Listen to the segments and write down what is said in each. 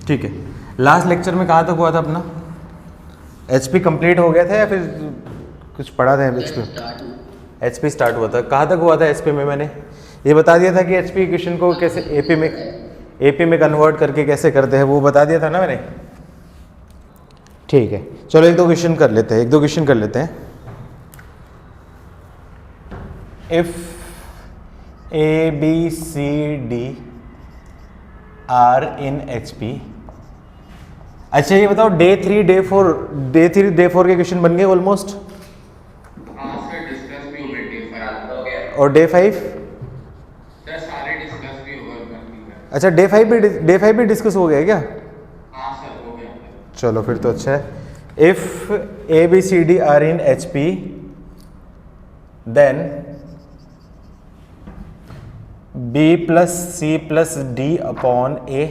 ठीक है, last lecture में कहाँ तक हुआ था अपना? HP कंप्लीट हो गया था या फिर कुछ पढ़ा था? HP स्टार्ट हुआ था। कहाँ तक हुआ था HP में? मैंने ये बता दिया था कि HP क्वेश्चन को कैसे AP में कन्वर्ट करके कैसे करते हैं, वो बता दिया था ना मैंने। ठीक है, चलो एक दो क्वेश्चन कर लेते हैं। If ABCD are in HP। अच्छा ये बताओ, डे 3 डे 4 के क्वेश्चन बन गए ऑलमोस्ट। डिस्कस भी हो गए डे 5 और डे 5 सर, सारे डिस्कस भी हो गए। अच्छा डे 5 भी डिस्कस हो गया क्या? हाँ सर, हो गया सर। चलो फिर तो अच्छा है। If ABCD are in HP then B plus C plus D upon A,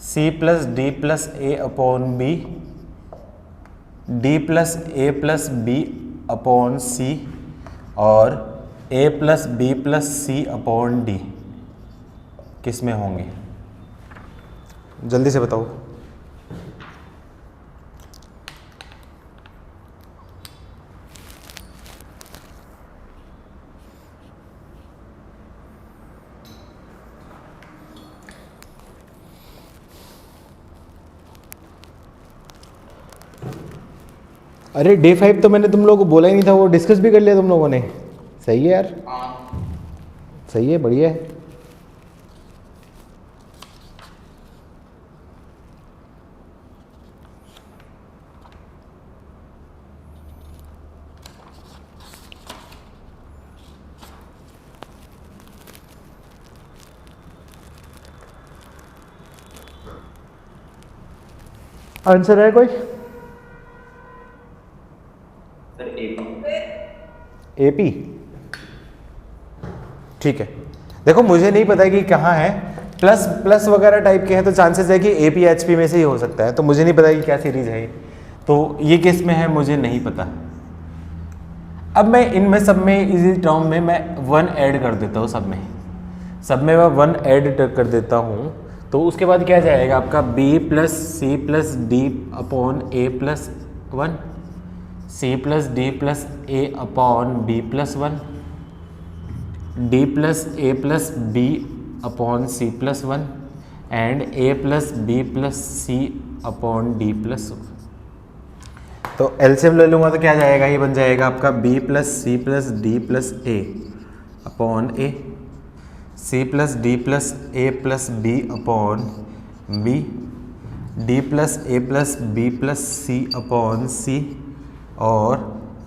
C plus D plus A upon B, D plus A plus B upon C और A plus B plus C upon D किस में होंगे? जल्दी से बताओ। अरे day 5 तो मैंने तुम लोगों को बोला ही नहीं था, वो डिस्कस भी कर लिया तुम लोगों ने। सही है यार, सही है, बढ़िया है। आंसर है कोई? AP। ठीक है, देखो मुझे नहीं पता कि कहाँ है, प्लस वगैरह टाइप के हैं तो चांसेस है कि AP HP में से ही हो सकता है, तो मुझे नहीं पता कि क्या सीरीज है, तो ये किस में है मुझे नहीं पता। अब मैं इनमें सब में इजी टर्म में मैं 1 ऐड कर देता हूँ, सब में मैं 1 ऐड कर देता हूँ, तो उसके बाद क्या जाएगा आपका B plus C plus D upon A plus 1, C plus D plus A upon B plus 1, D plus A plus B upon C plus 1 and A plus B plus C upon D plus 1। तो LCM ले लूँगा तो क्या जाएगा, ये बन जाएगा आपका B plus C plus D plus A upon A, C plus D plus A plus B upon B, D plus A plus B plus C upon C और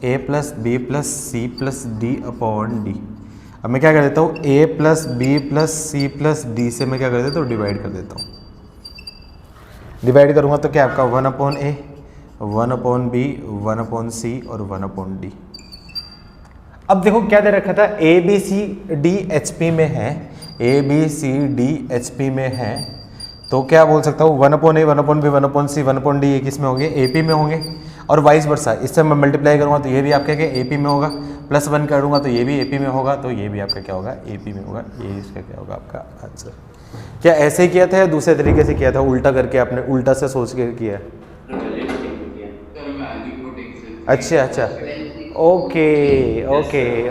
A plus B plus C plus D upon D। अब मैं क्या कर देता हूँ, A plus B plus C plus D से मैं क्या कर देता हूँ, डिवाइड कर देता हूँ। डिवाइड करूँगा तो क्या आपका 1 upon A, 1 upon B, 1 upon C और 1 अपॉन D। अब देखो क्या दे रखा था, ABCD HP में है, ABCD HP में है, तो क्या बोल सकता हूँ 1 upon A, 1 upon B, 1 upon C, 1 upon D ये किस में होंगे, AP में होंगे। और वाइस वर्सा, इससे मैं मल्टीप्लाई करूँगा तो ये भी आपका क्या AP में होगा, प्लस 1 करूँगा तो ये भी AP में होगा, तो ये भी आपका क्या होगा, AP में होगा। ये इसका क्या होगा आपका आंसर। क्या ऐसे ही किया था या दूसरे तरीके से किया था, उल्टा करके आपने उल्टा से सोच के किया? अच्छा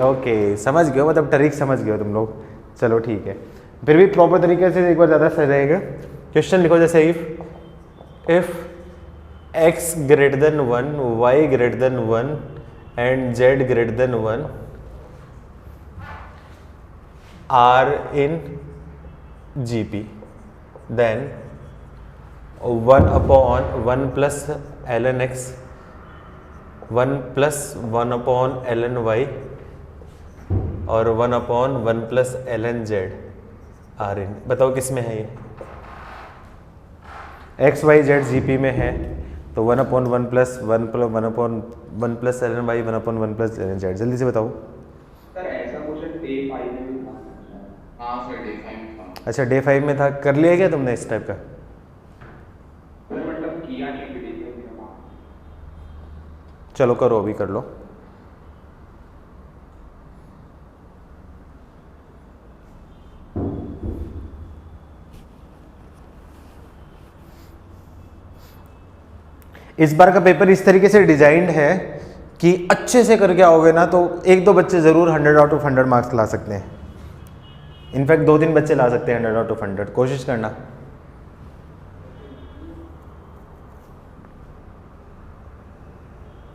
ओके समझ गए, मतलब ट्रिक समझ गए तुम लोग। चलो ठीक है, फिर भी प्रॉपर तरीके से एक बार ज़्यादा सही रहेगा। क्वेश्चन लिखो जैसे if x greater than 1, y greater than 1 and z greater than 1 are in GP, then 1 upon 1 plus ln x, 1 plus 1 upon ln y और 1 upon 1 plus ln z are in. बताओ किस में है ये, x y z GP में है, तो 1 upon 1 plus 1 upon 1 plus ln y, 1 upon 1 plus ln z। जल्दी से बताओ। सर ऐसा क्वेश्चन डे 5 में भी था। हाँ सर, डे 5 में था। अच्छा डे 5 में था, कर लिया क्या तुमने इस टाइप का? मतलब किया नहीं, चलो करो, अभी कर लो। इस बार का पेपर इस तरीके से डिजाइंड है कि अच्छे से करके आओगे ना तो एक दो बच्चे ज़रूर 100 आउट ऑफ 100 मार्क्स ला सकते हैं। इनफैक्ट 2-3 बच्चे ला सकते हैं 100 आउट ऑफ 100, कोशिश करना।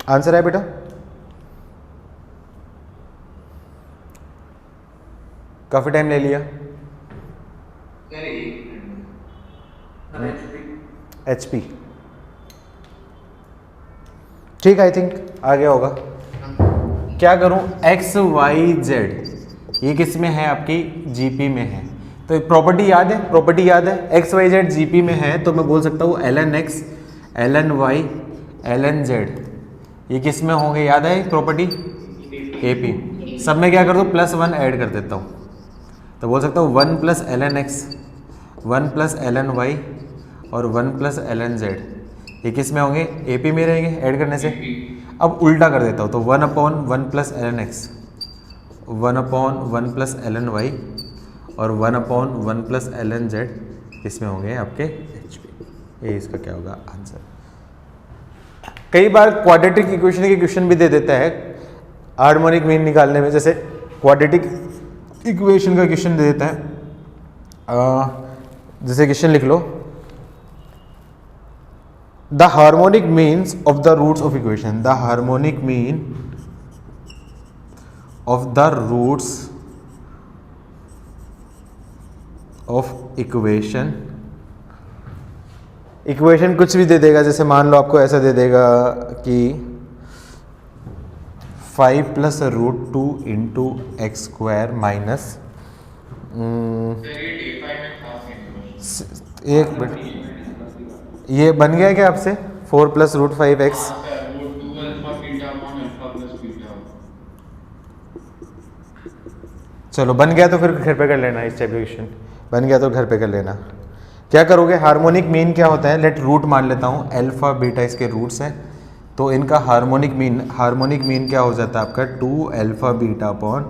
आंसर है बेटा? काफ़ी टाइम ले लिया। HP ठीक, आई थिंक आ गया होगा। क्या करूं? XYZ ये किस में है? आपकी GP में है। तो प्रॉपर्टी याद है? प्रॉपर्टी याद है? XYZ GP में है तो मैं बोल सकता हूँ ln x ln y ln z ये किस में होंगे? याद है प्रॉपर्टी? AP। सब में क्या कर दो? +1 ऐड कर देता हूँ तो बोल सकता हूँ 1 + ln x 1 + ln y और 1 + ln z ये किस में होंगे? AP में रहेंगे ऐड करने से। अब उल्टा कर देता हूँ तो 1/1 + ln x 1/1 + ln y और 1/1 + ln z किस में होंगे? आपके HP। ये इसका क्या होगा आंसर? कई बार क्वाड्रेटिक इक्वेशन के क्वेश्चन भी दे देता है हार्मोनिक मीन निकालने में। जैसे क्वाड्रेटिक इक्वेशन का क्वेश्चन दे देता है, जैसे क्वेश्चन लिख लो, the harmonic means of the roots of equation. The harmonic mean of the roots of equation. Equation कुछ भी दे देगा, जैसे मान लो आपको ऐसा दे देगा कि 5 + √2 × x² माइनस एक मिनट, ये बन गया क्या आपसे? 4 + √5x। चलो बन गया तो फिर घर पे कर लेना। इस टाइप क्वेश्चन बन गया तो घर पे कर लेना। क्या करोगे? हार्मोनिक मीन क्या होता है? लेट रूट मान लेता हूँ, अल्फा बीटा इसके रूट्स हैं तो इनका हार्मोनिक मीन क्या हो जाता है आपका? 2α β अपॉन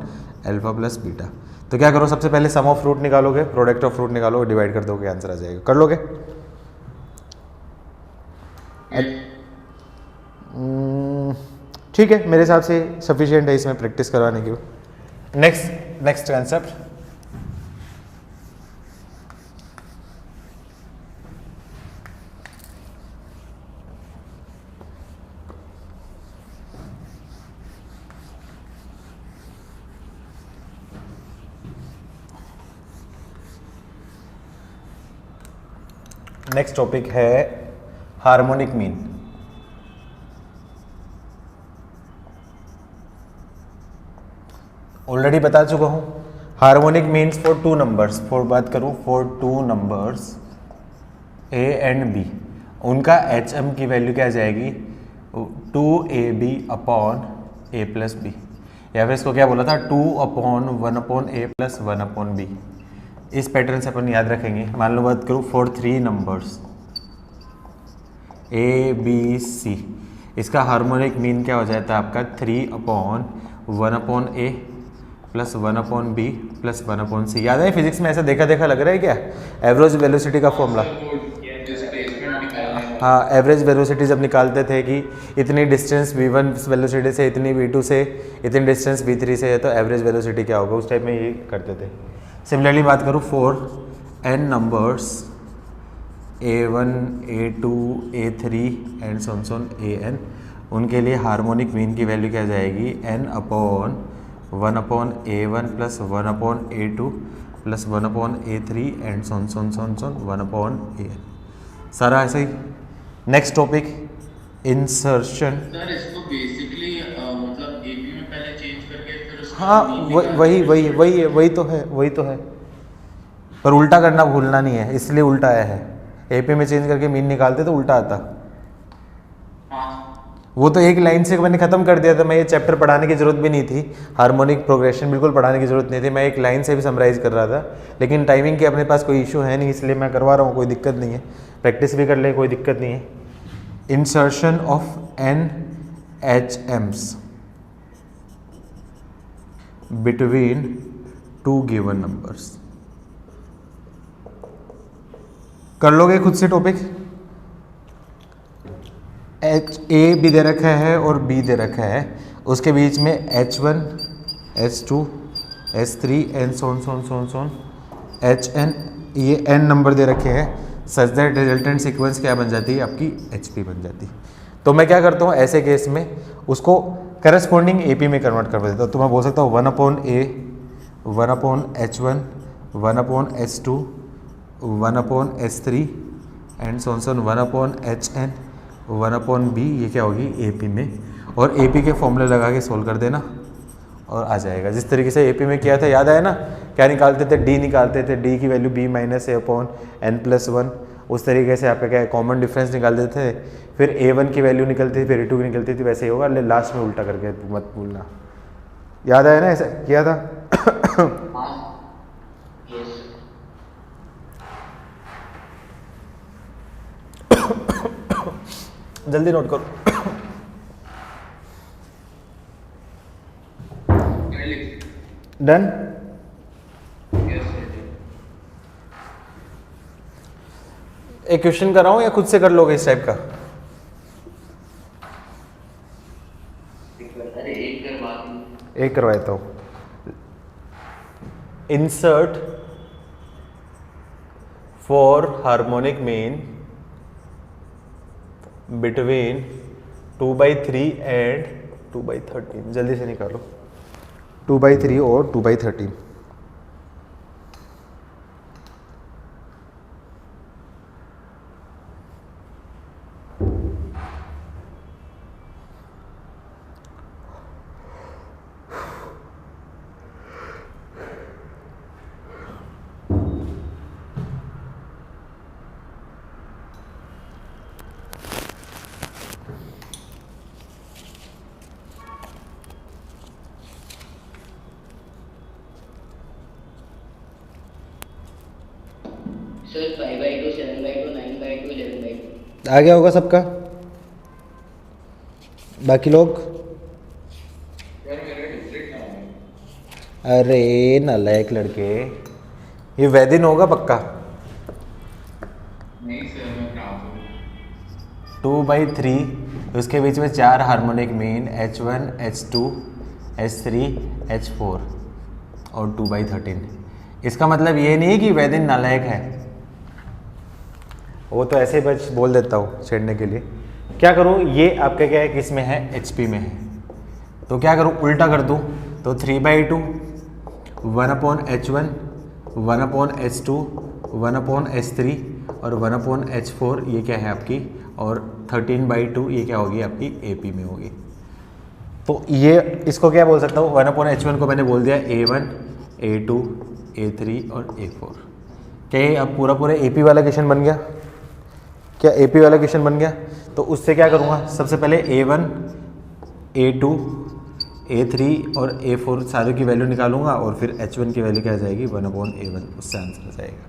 अल्फा प्लस बीटा। तो क्या करो? सबसे पहले सम ऑफ रूट निकालोगे, प्रोडक्ट ऑफ रूट निकालोगे, डिवाइड कर दोगे, आंसर आ जाएगा। कर लोगे? ठीक है, मेरे हिसाब से सफिशिएंट है इसमें प्रैक्टिस करवाने की। नेक्स्ट कंसेप्ट, नेक्स्ट टॉपिक है हार्मोनिक मीन। ऑलरेडी बता चुका हूं harmonic means for 2 numbers. For बात करूं for 2 numbers A and B, उनका HM की वैल्यू क्या आ जाएगी? 2AB अपॉन A + B, या फिर इसको क्या बोला था? 2/1/A + 1/B। इस पैटर्न से अपन याद रखेंगे। मान लो बात करूँ for 3 numbers A B C, इसका हार्मोनिक मीन क्या हो जाता है आपका? 3/1/A + 1/B + 1/C। याद है फिजिक्स में ऐसा देखा लग रहा है क्या? एवरेज वेलोसिटी का फॉर्मूला। हाँ, एवरेज वेलोसिटी जब निकालते थे कि इतनी डिस्टेंस v1 वेलोसिटी से, इतनी v2 से, इतनी डिस्टेंस v3 से है तो एवरेज वेलोसिटी क्या होगा? उस टाइप में ये करते थे। सिमिलरली बात करूँ for n numbers A1 A2 A3 and so on AN, उनके लिए हार्मोनिक मीन की वैल्यू क्या जाएगी? n/1/A1 + 1/A2 + 1/A3 and Son 1/AN। सारा ऐसे ही। Next topic insertion. सर इसको बेसिकली मतलब एपी में पहले चेंज करके फिर उसका हाँ, वही तो है, पर उल्टा करना भूलना नहीं है, इसलिए उल्टा आया है। एपी में चेंज करके मीन निकालते तो उल्टा आता। वो तो एक लाइन से मैंने खत्म कर दिया था। मैं ये चैप्टर पढ़ाने की जरूरत भी नहीं थी, हार्मोनिक प्रोग्रेशन बिल्कुल पढ़ाने की जरूरत नहीं थी। मैं एक लाइन से भी समराइज कर रहा था, लेकिन टाइमिंग के अपने पास कोई इशू है नहीं, इसलिए मैं करवा रहा हूँ। कोई दिक्कत नहीं है, प्रैक्टिस भी कर ले, कोई दिक्कत नहीं है। Insertion of NHMs between 2 given numbers. कर लोगे खुद से टॉपिक? एच ए भी दे रखा है और बी दे रखा है, उसके बीच में H1 H2 H3 and so on HN, ये n नंबर दे रखे हैं, सच दैट रिजल्टेंट सीक्वेंस क्या बन जाती है आपकी HP बन जाती है। तो मैं क्या करता हूँ ऐसे केस में उसको करस्पॉन्डिंग AP में कन्वर्ट कर देता हूँ। तो मैं बोल सकता हूँ 1/A 1/H1 1/H2 1/H3 and Son 1/HN 1/B, ये क्या होगी AP में, और AP के फॉर्मूले लगा के सोल्व कर देना और आ जाएगा। जिस तरीके से AP में किया था, याद आया ना, क्या निकालते थे, D निकालते थे, D की वैल्यू B - A/n+1, उस तरीके से आपका क्या है कॉमन डिफरेंस निकाल देते थे, फिर A1 की वैल्यू निकलती थी, फिर A2 की निकलती थी, वैसे ही होगा, लास्ट में उल्टा करके मत भूलना। याद आया ना, ऐसा किया था। जल्दी नोट करो। डन। एक क्वेश्चन कराऊं या खुद से कर लोगे इस टाइप का? एक करवाता हूं। Insert for harmonic mean between 2/3 and 2/13, जल्दी से निकालो 2/3 और 2/13। सर 5/2 7/2 9/2 11/2 आ गया होगा सबका? बाकी लोग? अरे नालायक लड़के, ये वैदिन होगा पक्का। नहीं सर, मैं प्राप्त हूँ। 2/3, उसके बीच में 4 harmonic mean H1 H2 H3 H4 और 2/13। इसका मतलब ये नहीं कि वैदिन नालायक है, वो तो ऐसे ही बस बोल देता हूँ छेड़ने के लिए। क्या करूँ, ये आपका क्या है, किस में है, HP में है, तो क्या करूँ, उल्टा कर दूँ, तो 3/2 1/H1 1/H2 1/H3 और 1/H4, ये क्या है आपकी, और 13/2 ये क्या होगी आपकी AP में होगी। तो ये इसको क्या बोल सकता हूँ, 1/H1 को मैंने बोल दिया A1 A2 A3 और A4। क्या ये अब पूरा AP वाला क्वेश्चन बन गया? क्या AP वाला क्वेश्चन बन गया? तो उससे क्या करूँगा, सबसे पहले A1 A2 A3 और A4 सारे की वैल्यू निकालूंगा और फिर H1 की वैल्यू क्या आ जाएगी, 1/A1, उससे आंसर आ जाएगा।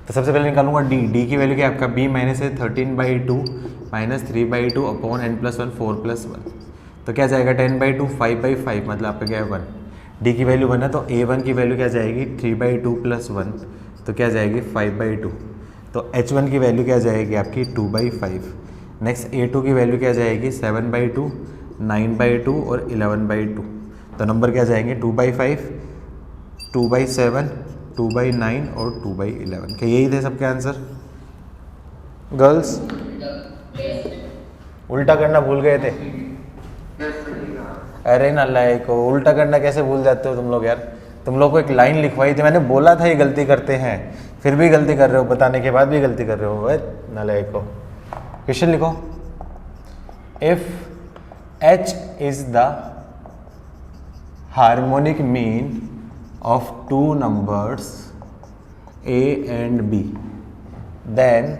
तो सबसे पहले निकालूंगा D की वैल्यू क्या है आपका, B - 13/2 -3/2 अपॉन n+1 4+1, तो क्या जाएगा 10/2 5/5, मतलब आपका क्या है 1। D की वैल्यू 1 है, तो A1 की वैल्यू क्या जाएगी 3/2 + 1, तो क्या जाएगी 5/2। तो H1 की वैल्यू क्या जाएगी आपकी 2/5। नेक्स्ट A2 की वैल्यू क्या जाएगी 7/2 9/2 और 11/2, तो नंबर क्या जाएंगे 2/5 2/7 2/9 और 2/11। क्या यही थे सबके आंसर गर्ल्स? उल्टा करना भूल गए थे? अरे नालायक को, उल्टा करना कैसे भूल जाते हो तुम लोग यार। तुम लोग को एक लाइन लिखवाई थी, मैंने बोला था ये गलती करते हैं, फिर भी गलती कर रहे हो, बताने के बाद भी गलती कर रहे हो। नालायक को। क्वेश्चन लिखो, if H is the harmonic mean of two numbers A and B, then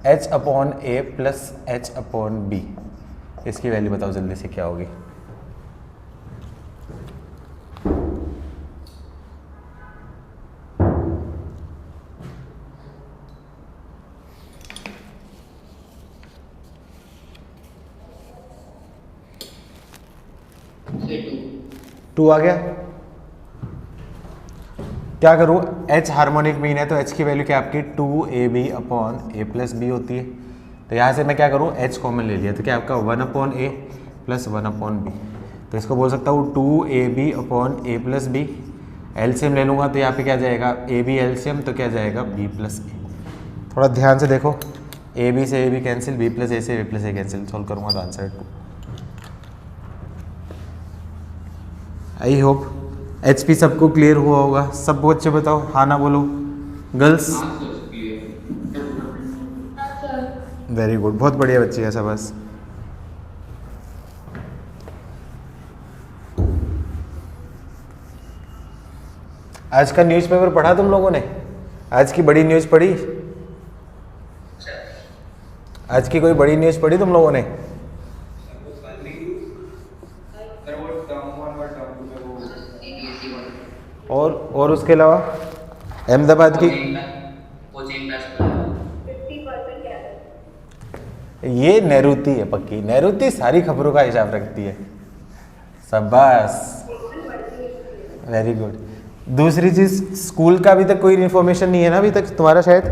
H/A plus H/B, इसकी वैल्यू बताओ जल्दी से क्या होगी। टू आ गया। क्या करूँ, H हार्मोनिक मीन है तो H की वैल्यू क्या आपकी 2AB/A + B होती है, तो यहाँ से मैं क्या करूँ, h कॉमन ले लिया, तो क्या आपका 1/a प्लस 1/b, तो इसको बोल सकता हूँ 2ab/a प्लस b। एलसीएम ले लूँगा तो यहाँ पे क्या जाएगा, ab एलसीएम, तो क्या जाएगा b प्लस a। थोड़ा ध्यान से देखो, ab से ab cancel, b plus a से b plus a cancel, solve करूँगा तो आंसर 2। आई होप HP सबको क्लियर हुआ होगा। सब बच्चे बताओ, हाँ ना बोलो, गर्ल्स। वेरी गुड, बहुत बढ़िया बच्ची है सब। बस आज का न्यूज़पेपर पढ़ा तुम लोगों ने? आज की बड़ी न्यूज़ पढ़ी? आज की कोई बड़ी न्यूज़ पढ़ी तुम लोगों ने? और उसके अलावा अहमदाबाद की ये नेहरूती है, पक्की नेहरूती सारी खबरों का हिसाब रखती है। शाबाश, वेरी गुड। दूसरी चीज, स्कूल का अभी तक कोई इन्फॉर्मेशन नहीं है ना अभी तक तुम्हारा शायद?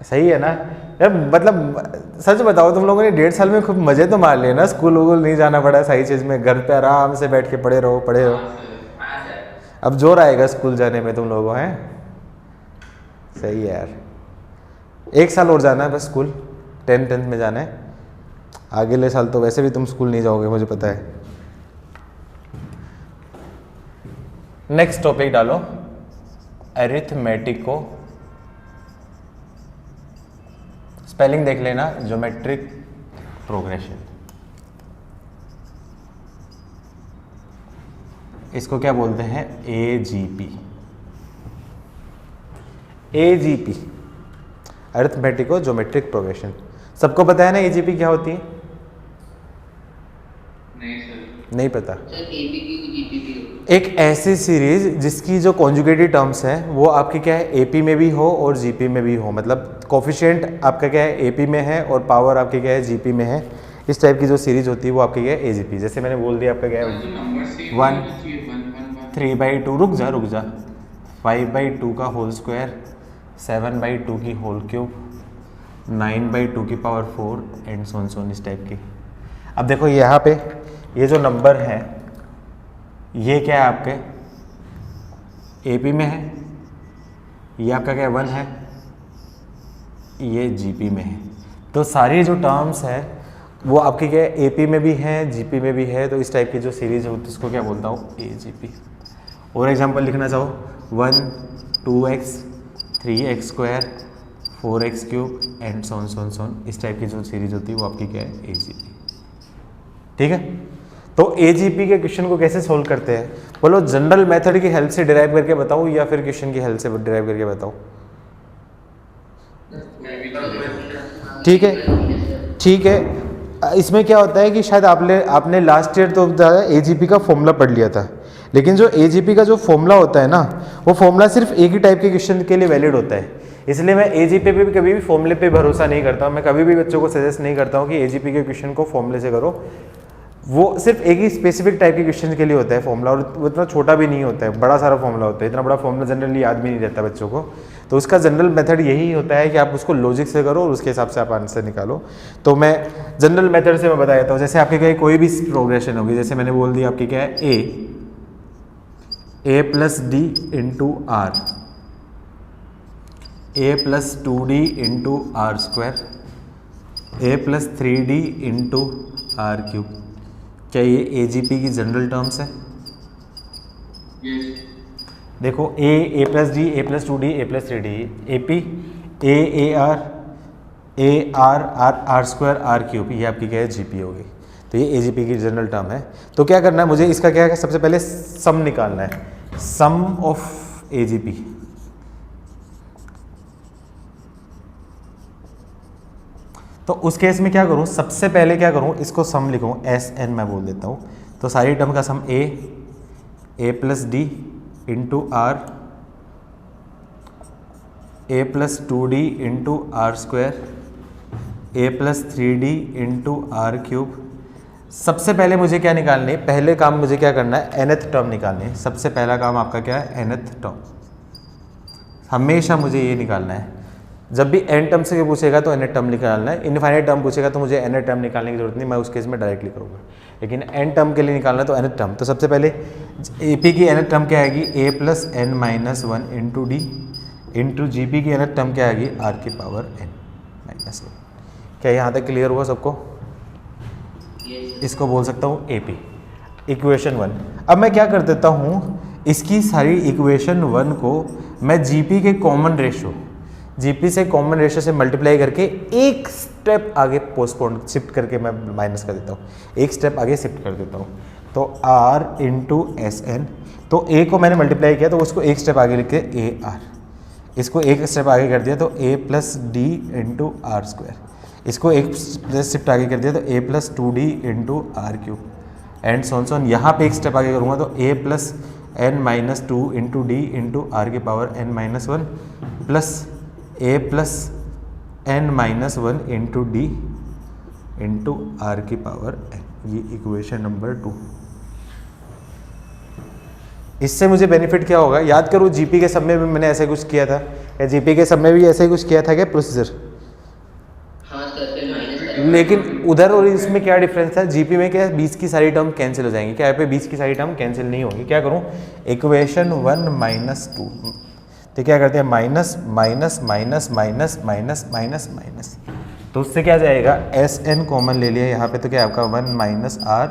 सही है ना यार? मतलब सच बताओ, तुम लोगों ने 1.5 साल में खूब मजे तो मार लिए ना, स्कूल वूल नहीं जाना पड़ा सही चीज में, घर पे आराम से बैठ के पढ़े रहो। अब जोर आएगा स्कूल जाने में तुम लोगों, हैं? सही है यार। 1 साल और जाना है बस स्कूल, 10th में जाना है। अगले साल तो वैसे भी तुम स्कूल नहीं जाओगे, मुझे पता है। नेक्स्ट टॉपिक डालो, अरिथमेटिको। स्पेलिंग देख लेना, ज्योमेट्रिक प्रोग्रेशन। इसको क्या बोलते हैं? AGP। AGP, arithmetico geometric progression. सबको पता है ना AGP क्या होती है? नहीं सर, नहीं पता। सर APP GPP एक ऐसी सीरीज जिसकी जो कॉन्जुगेटेड टर्म्स हैं वो आपकी क्या है, AP में भी हो और GP में भी हो, मतलब कोफिशिएंट आपका क्या है AP में है और पावर आपकी क्या है GP में है। इस टाइप की जो सीरीज होती है वो आपकी क्या है AGP। जैसे मैंने बोल दिया आपका क्या है 1 3/2, रुक जा 5/2 का होल स्क्वायर, 7/2 की होल क्यूब, 9/2 की पावर 4 एंड सोन इस टाइप की। अब देखो यहाँ पे ये जो नंबर हैं ये क्या है आपके AP में है, ये आपका क्या 1 है, ये GP में है। तो सारी जो टर्म्स हैं वो आपकी क्या है AP में भी हैं GP में भी है। तो इस टाइप की जो सीरीज होती है उसको क्या बोलता हूँ, AGP। और एग्जांपल लिखना चाहो 1 2x 3x² 4x³ एंड सोन इस टाइप की जो सीरीज होती है वो आपकी क्या है AGP। ठीक है, तो AGP के क्वेश्चन को कैसे सोल्व करते हैं बोलो? जनरल मेथड की हेल्प से डिराइव करके बताऊं या फिर क्वेश्चन की हेल्प से डिराइव करके बताऊं? ठीक है। इसमें क्या होता है कि शायद आपने लास्ट ईयर तो AGP का फॉर्मूला पढ़ लिया था, लेकिन जो AGP का जो फॉर्मूला होता है ना, वो फॉर्मूला सिर्फ एक ही टाइप के क्वेश्चन के लिए वैलिड होता है। इसलिए मैं AGP पे भी कभी भी फॉर्मूले पे भरोसा नहीं करता हूँ। मैं कभी भी बच्चों को सजेस्ट नहीं करता हूँ कि AGP के क्वेश्चन को फॉर्मूले से करो। वो सिर्फ एक ही स्पेसिफिक टाइप के क्वेश्चन के लिए होता है फॉर्मूला, और वो इतना छोटा भी नहीं होता है, बड़ा सारा फॉर्मूला होता है। इतना बड़ा फॉर्मूला जनरली याद भी नहीं रहता बच्चों को। तो उसका जनरल मेथड यही होता है कि आप उसको लॉजिक से करो और उसके हिसाब से आप आंसर निकालो। तो मैं जनरल मेथड से मैं बता देता हूँ। जैसे आपके कोई भी प्रोग्रेशन होगी, जैसे मैंने बोल दिया आपकी क्या है a plus D into R, a plus 2d into R square, a plus 3d into R cube. क्या ये AGP की जनरल टर्म्स है? देखो a plus D, a plus 2d, a plus 3d, AP R square R cube, ये आपकी क्या है GP होगी। तो ये AGP की जनरल टर्म है। तो क्या करना है मुझे, इसका क्या है, सबसे पहले सम निकालना है, सम ऑफ AGP। तो उस केस में क्या करूं, सबसे पहले क्या करूं, इसको सम लिखूं, SN मैं बोल देता हूं। तो सारी टर्म का sum a plus D into R, a plus 2d into R square, a plus 3d into R cube. सबसे पहले मुझे क्या निकालनी है, पहले काम मुझे क्या करना है, nth टर्म निकालनी है। सबसे पहला काम आपका क्या है, nth टर्म। हमेशा मुझे ये निकालना है। जब भी n टर्म से पूछेगा तो n टर्म निकालना है, इनफाइनाइट टर्म पूछेगा तो मुझे n टर्म निकालने की जरूरत नहीं, मैं उस केस में डायरेक्टली करूँगा। लेकिन n टर्म के लिए निकालना है तो n टर्म, तो सबसे पहले AP की n टर्म क्या आएगी, a plus n minus one into D into GP की n टर्म क्या आएगी, r की पावर n माइनस वन। क्या यहाँ तक क्लियर हुआ सबको? इसको बोल सकता हूँ AP इक्वेशन 1। अब मैं क्या कर देता हूँ, इसकी सारी इक्वेशन 1 को मैं GP के कॉमन रेशो, GP से कॉमन रेशो से मल्टीप्लाई करके एक स्टेप आगे पोस्टपोन शिफ्ट करके मैं माइनस कर देता हूँ, एक स्टेप आगे शिफ्ट कर देता हूँ। तो R इंटू SN, तो A को मैंने मल्टीप्लाई किया तो उसको एक स्टेप आगे लिख के AR, इसको एक स्टेप आगे कर दिया तो A plus D into R square, इसको एक शिफ्ट आगे कर दिया तो A plus 2D into R cube and so on. यहाँ पे एक स्टेप आगे करूँगा तो A plus n minus 2 into D into R की power n minus one plus A plus n minus one into D into R की power n। ये equation number 2। इससे मुझे बेनिफिट क्या होगा, याद करो GP के सब में भी मैंने ऐसे कुछ किया था, या GP के सब में भी ऐसे कुछ किया था क्या प्रोसीजर? हाँ सर, फिर माइनस लेकिन उधर और इसमें क्या डिफरेंस है, GP में क्या बीच की सारी टर्म कैंसिल हो जाएंगी, क्या यहाँ पे बीच की सारी टर्म कैंसिल नहीं होगी। क्या करूँ, इक्वेशन 1 माइनस 2, तो क्या करते हैं minus minus minus minus minus minus minus, तो उससे क्या जाएगा SN कॉमन ले लिया यहाँ पे, तो क्या आपका 1 माइनस R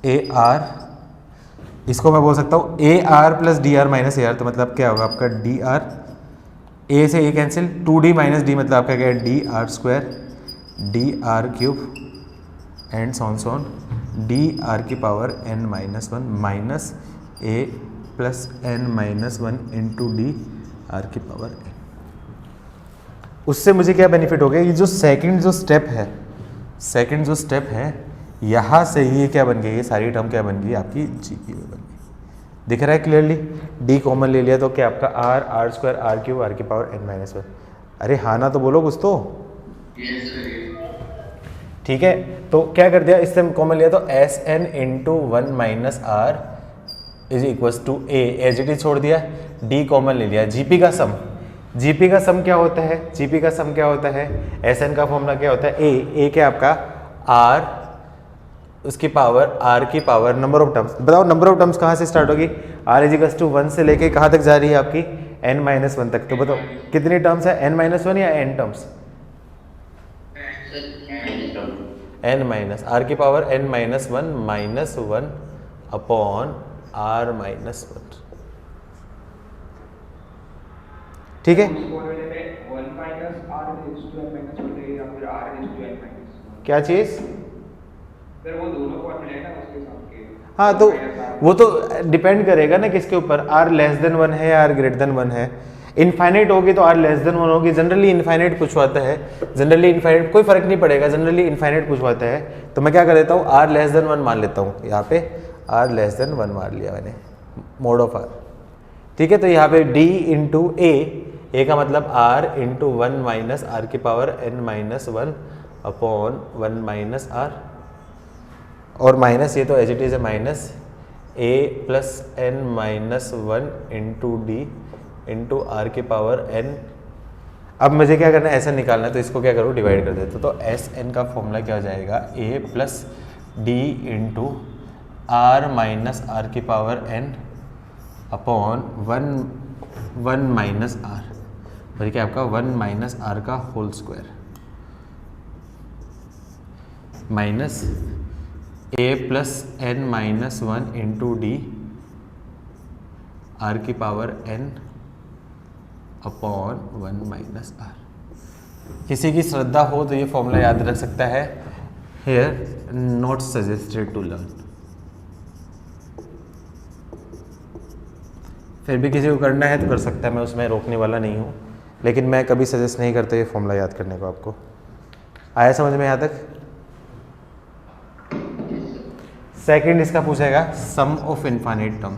A R, इसको मैं बोल सकता हूँ AR plus DR minus AR, तो मतलब क्या होगा आपका DR, A से A cancel, 2D minus D मतलब आपका क्या है DR square DR cube and so on DR की power n minus one minus A plus n minus one into D R की पावर n। उससे मुझे क्या बेनिफिट हो गया, ये जो सेकंड जो स्टेप है यहाँ से ये क्या बन गई, ये सारी टर्म क्या बन गई आपकी GP में बन गई। दिख रहा है क्लियरली, D कॉमन ले लिया तो क्या आपका R square R cube R की पावर n माइनस वन। अरे हाँ ना तो बोलो कुछ तो, ठीक है। तो क्या कर दिया, इससे कॉमन लिया तो SN into one minus R is equals to A, as it is छोड़ दिया, D कॉमन ले लिया। GP का सम, GP का सम क्या होता है, GP का सम क्या होता है, SN का फॉर्मूला क्या होता है, A क्या आपका R उसकी पावर R की पावर नंबर ऑफ टर्म्स। बताओ नंबर ऑफ टर्म्स कहाँ से स्टार्ट होगी, R इजिकल्स टू 1 से लेके कहाँ तक जा रही है आपकी n माइनस वन तक। तो बताओ कितनी टर्म्स है, n माइनस वन या n terms, n minus R की power n minus one upon R minus one, ठीक है। क्या चीज, वो दोनों फॉर्मूले हैं ना उसके साथ के। हाँ तो वो तो डिपेंड करेगा ना किसके ऊपर, R लेस देन 1 है या R ग्रेटर देन 1 है। इनफाइनाइट होगी तो R लेस देन 1 होगी, जनरली इनफाइनाइट पूछवाता है, जनरली इनफाइनाइट कोई फर्क नहीं पड़ेगा, जनरली इनफाइनाइट पूछवाता है। तो मैं क्या कर देता हूँ R लेस देन 1 मान लेता हूँ, यहाँ पे R लेस देन 1 मान लिया मैंने, मोड ऑफ R, ठीक है। तो यहाँ पे D इंटू A का मतलब R into one minus R की power n minus one upon one minus R, और माइनस ये तो एज इट इज है minus A plus n minus one into D into R की पावर n। अब मुझे क्या करना है, ऐसा निकालना है, तो इसको क्या करूँ डिवाइड कर देता हूँ। तो SN का फॉर्मूला क्या हो जाएगा, A plus D into R minus R की power n upon one minus R, बल्कि क्या आपका 1 माइनस आर का whole square minus A plus n minus one into D R की power n upon one minus R. किसी की श्रद्धा हो तो ये फॉर्मूला याद रख सकता है, here not suggested to learn. फिर भी किसी को करना है तो कर सकता है, मैं उसमें रोकने वाला नहीं हूँ, लेकिन मैं कभी सजेस्ट नहीं करता ये फॉर्मूला याद करने को। आपको आया समझ में यहाँ तक? सेकंड इसका पूछेगा सम ऑफ इनफाइनाइट टर्म।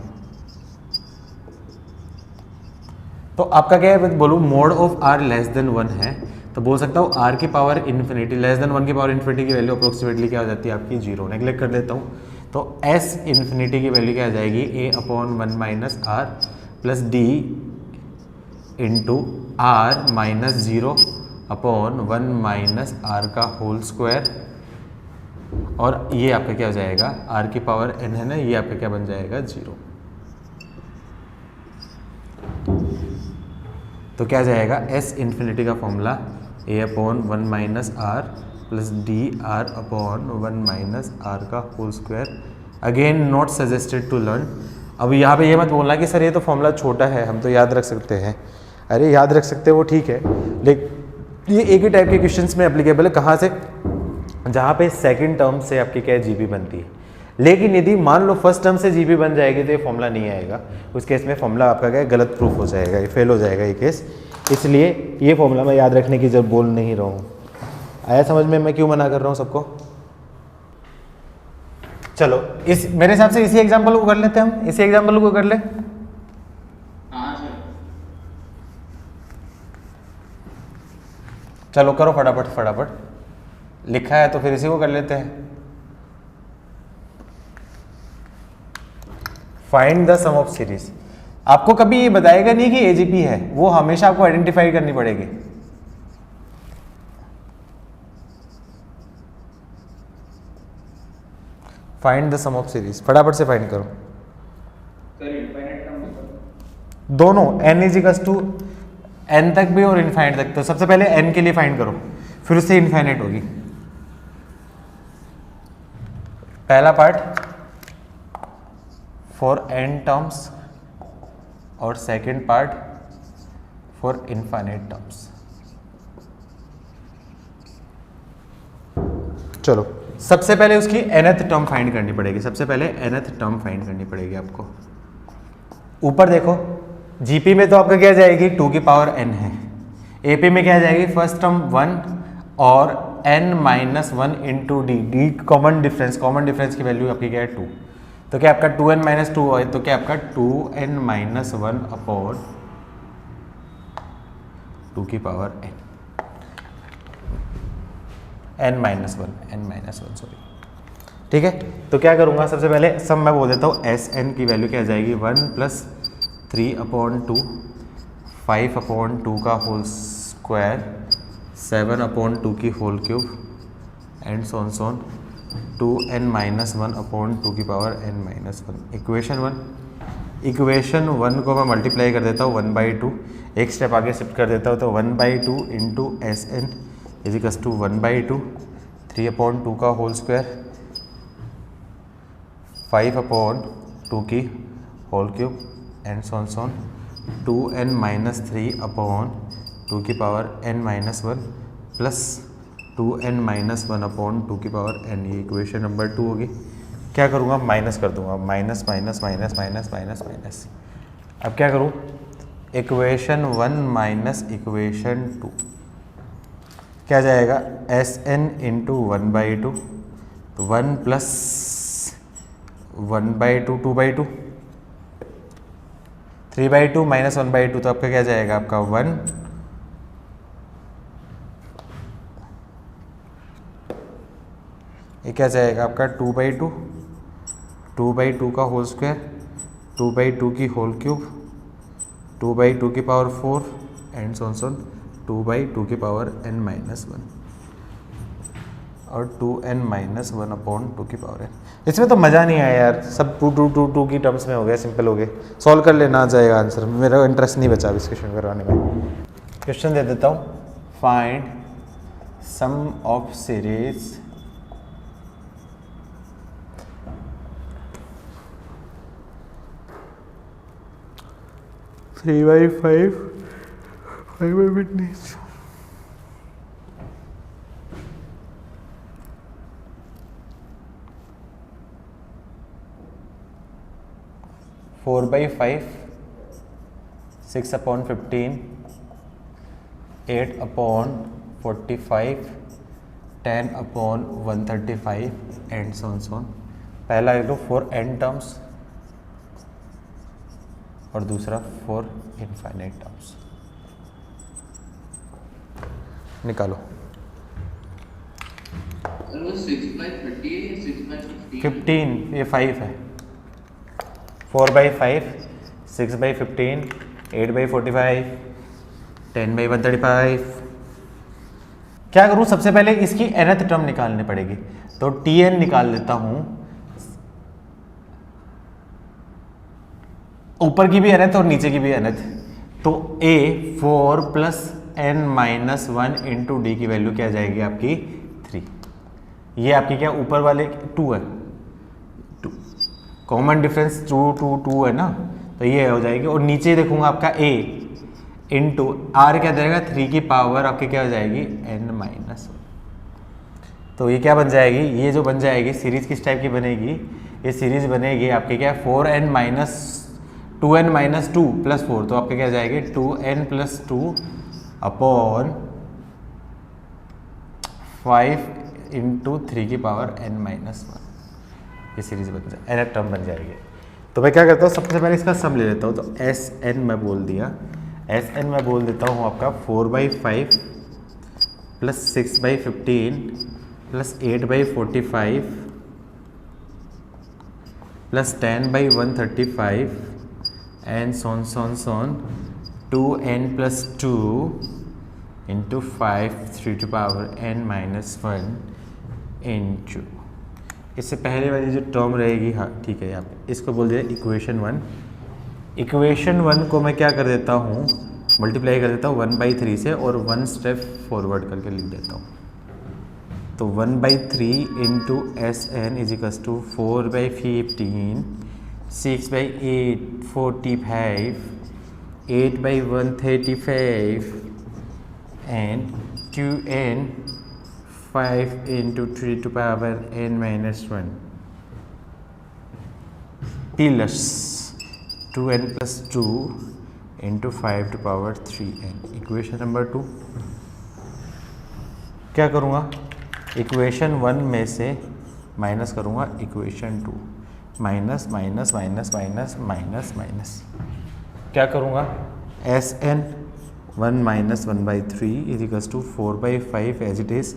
तो आपका क्या है, बोलूँ mode of R less than 1 है तो बोल सकता हूँ R की पावर इन्फिनिटी लेस देन 1 की पावर इन्फिनिटी की वैल्यू अप्रोक्सीमेटली क्या हो जाती है आपकी 0। नेग्लेक्ट कर देता हूँ, तो S इन्फिनिटी की वैल्यू क्या आ जाएगी, A upon one minus R plus D into R minus 0 upon 1 minus R का होल स्क्वायर, और ये आपका क्या हो जाएगा, आर की पावर n है ना, ये आपका क्या बन जाएगा 0। तो क्या जाएगा, s इन्फिनिटी का formula a upon 1 minus R plus D R upon 1 minus R का whole square. Again not suggested to learn. अब यहाँ पे ये मत बोलना कि सर ये तो फॉर्मूला छोटा है, हम तो याद रख सकते हैं। अरे याद रख सकते हो वो ठीक है, लेकिन ये एक ही टाइप के क्वेश्चंस में एप्लीकेबल है। कहाँ से, जहाँ पे सेकंड टर्म से आपकी क्या है जीपी बनती है। लेकिन यदि मान लो फर्स्ट टर्म से जीपी बन जाएगी तो ये फॉर्मूला नहीं आएगा, उस केस में फॉर्मूला आपका क्या है गलत प्रूफ हो जाएगा, ये फेल हो जाएगा ये केस। इसलिए ये फॉर्मूला मैं याद रखने की जब बोल नहीं रहा हूँ। आया समझ में मैं क्यों मना कर रहा हूँ सबको। चलो इस मेरे हिसाब से इसी एग्जाम्पल को कर लेते हैं हम, इसी एग्जाम्पल को कर ले। हाँ सर। चलो करो फटाफट फटाफट, लिखा है तो फिर इसी को कर लेते हैं। Find the sum of series. आपको कभी ये बताएगा नहीं कि एजीपी है, वो हमेशा आपको आइडेंटिफाई करनी पड़ेगी। Find the sum of series, फटाफट से फाइंड करो। सर इनफाइनाइट टर्म्स दोनों n इजिकल्स टू n तक भी और इनफाइनाइट तक। तो सबसे पहले n के लिए फाइंड करो, फिर उससे इनफाइनाइट होगी। पहला पार्ट फॉर n टर्म्स और second part for infinite terms. चलो सबसे पहले उसकी nth टर्म फाइंड करनी पड़ेगी, सबसे पहले nth टर्म फाइंड करनी पड़ेगी आपको। ऊपर देखो जीपी में तो आपका क्या जाएगी 2 की पावर n है, एपी में क्या जाएगी फर्स्ट टर्म 1 और n minus 1 into D, D common difference, common difference की वैल्यू आपकी क्या है 2। तो क्या आपका 2n माइनस 2 है, तो क्या आपका 2n माइनस 1 अपॉन 2 की पावर n माइनस 1 सॉरी। ठीक है, तो क्या करूँगा सबसे पहले सब मैं बोल देता हूँ, एस एन की वैल्यू क्या जाएगी 1 प्लस 3 अपॉन 2, 5 अपॉन 2 का होल स्क्वायर, 7 अपॉन 2 की whole cube and so on 2n minus 1 upon 2 की पावर n माइनस 1। इक्वेशन 1 को मैं मल्टीप्लाई कर देता हूँ 1/2, एक स्टेप आगे शिफ्ट कर देता हूँ, तो 1/2 into S N equals to 1/2, 3 upon 2 का होल स्क्वायर, 5 अपॉन 2 की whole cube and so on 2n minus 3 upon 2 की power n minus 1 plus 2n minus 1 upon 2 की पावर n। ये इक्वेशन नंबर 2 होगी। क्या करूँगा, माइनस कर दूंगा, minus minus minus minus minus minus. अब क्या करूँ, इक्वेशन 1 माइनस इक्वेशन 2 क्या जाएगा, एस एन इंटू 1/2, तो 1 प्लस 1/2 2/2, 3/2 माइनस 1/2, तो आपका क्या जाएगा आपका 1, ये क्या जाएगा आपका 2/2, 2/2 का होल स्क्वायर, 2/2 की होल क्यूब, 2/2 की पावर 4 एंड सोन 2/2 की पावर n माइनस 1 और 2n माइनस 1 अपॉन 2 की पावर n। इसमें तो मज़ा नहीं आया यार, सब 2 की टर्म्स में हो गया, सिंपल हो गए, सॉल्व कर लेना आ जाएगा आंसर। मेरा इंटरेस्ट नहीं बचा इस क्वेश्चन करवाने में। क्वेश्चन दे देता हूँ, find sum of series three by five 4/5, 6 upon 15, 8 upon 45, 10 upon 135 and so on। पहला लिख लो फॉर n टर्म्स और दूसरा फॉर इनफाइनाइट टर्म्स। निकालो। 6/30 है या 6/15? 15, ये 5 है। 4/5, 6/15, 8/45, 10/135। क्या करूं, सबसे पहले इसकी nth टर्म निकालनी पड़ेगी, तो Tn निकाल लेता हूं, ऊपर की भी nth और नीचे की भी nth। तो a 4 + n-1 इंटू डी की वैल्यू क्या जाएगी आपकी 3। ये आपकी क्या ऊपर वाले 2 है, 2 कॉमन डिफरेंस 2 2 2 है ना, तो ये हो जाएगी। और नीचे देखूंगा आपका a इंटू आर क्या जाएगा 3 की पावर आपकी क्या हो जाएगी n-1। तो ये क्या बन जाएगी, ये जो बन जाएगी सीरीज किस टाइप की बनेगी, ये सीरीज बनेगी आपके क्या 2n-2 + 4, तो आपके क्या जाएगी 2n + 2 अपॉन 5 इंटू 3 की पावर n-1। ये सीरीज बन जाए, nth टर्म बन जाएगी। तो मैं क्या करता हूँ, सबसे पहले इसका सम ले लेता हूँ, तो Sn मैं बोल दिया, Sn मैं बोल देता हूँ आपका 4/5 + 6/15 + 8/45 + 10/135 and so on 2n + 2 into 5 3 to power n-1 into, इससे पहले वाली जो टर्म रहेगी, हाँ ठीक है, यहाँ पे इसको बोल दिया इक्वेशन 1। इक्वेशन 1 को मैं क्या कर देता हूँ, मल्टीप्लाई कर देता हूँ 1/3 से और 1 स्टेप फॉरवर्ड करके लिख देता हूँ। तो 1/3 into Sn = 4/15 6/8 45 8/135 and 2n 5 into 3 to power n-1 plus 2n + 2 into 5 to power 3n। Equation number 2 क्या करूँगा, इक्वेशन 1 में से माइनस करूँगा equation 2, minus minus minus minus minus minus, क्या करूँगा Sn 1 - 1/3 = 4/5 एज इट इज़।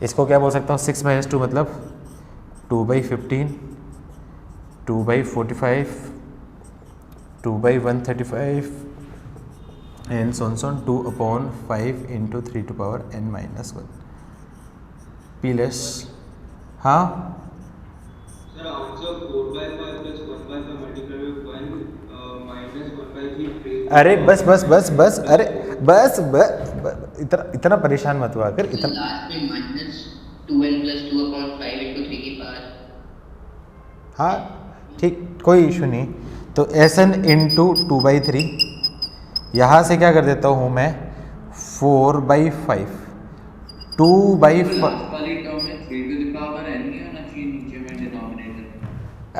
इसको क्या बोल सकता हूँ 6 - 2 मतलब 2/15 2/45 2/135 and so on 2/5 into 3 to power n-1 plus, हाँ सर आंसर 4/5 + 1/5 मल्टीप्लाई विद 1 -1/3। अरे बस बस बस बस, अरे बस बस इतना परेशान मत हुआ कर, इतना लास्ट में -2n + 2/5 into 3 की पावर। हाँ ठीक, कोई इशू नहीं। तो Sn इंटू 2/3, यहाँ से क्या कर देता हूँ मैं 4/5 2/5। वाली टर्म में 3 to the power n नहीं होना चाहिए नीचे में डिनोमिनेटर।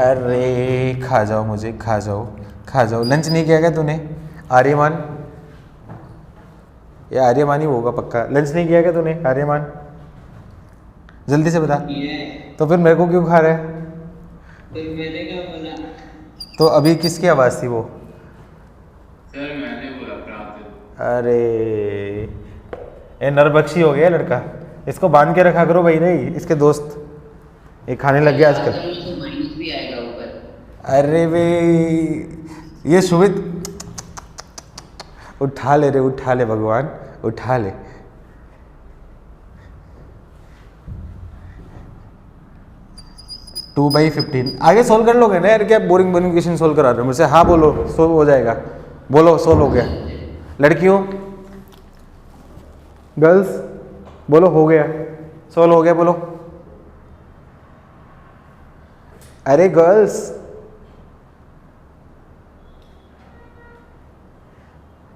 अरे खा जाओ, मुझे खा जाओ, खा जाओ। लंच नहीं किया क्या तूने आर्यमान? ये आर्यमान ही होगा पक्का। लंच नहीं किया क्या तूने आर्यमान? जल्दी से बता। तो फिर मेरे को क्यों खा रहा है? तो मैंने क्या बोला? तो अभी किसकी आवाज़ थी वो? सर मैंने बोला प्राप्त। अरे ये नरबक्षी हो गया लड़का, इसको बांध के रखा करो भाई। नहीं इसके दोस्त ये खाने लग गया आजकल। माइनस भी आएगा ऊपर। अरे वे ये सुमित उठा ले रे, उठा ले भगवान, उठा ले। टू बाई 15 आगे सोल्व कर लोगे ना यार? क्या बोरिंग बोरिंग क्वेश्चन सोल्व करा रहे हो मुझसे? हाँ बोलो, सोल्व हो जाएगा। बोलो सोल्व हो गया। लड़कियों गर्ल्स बोलो हो गया, सोल्व हो गया बोलो। अरे गर्ल्स,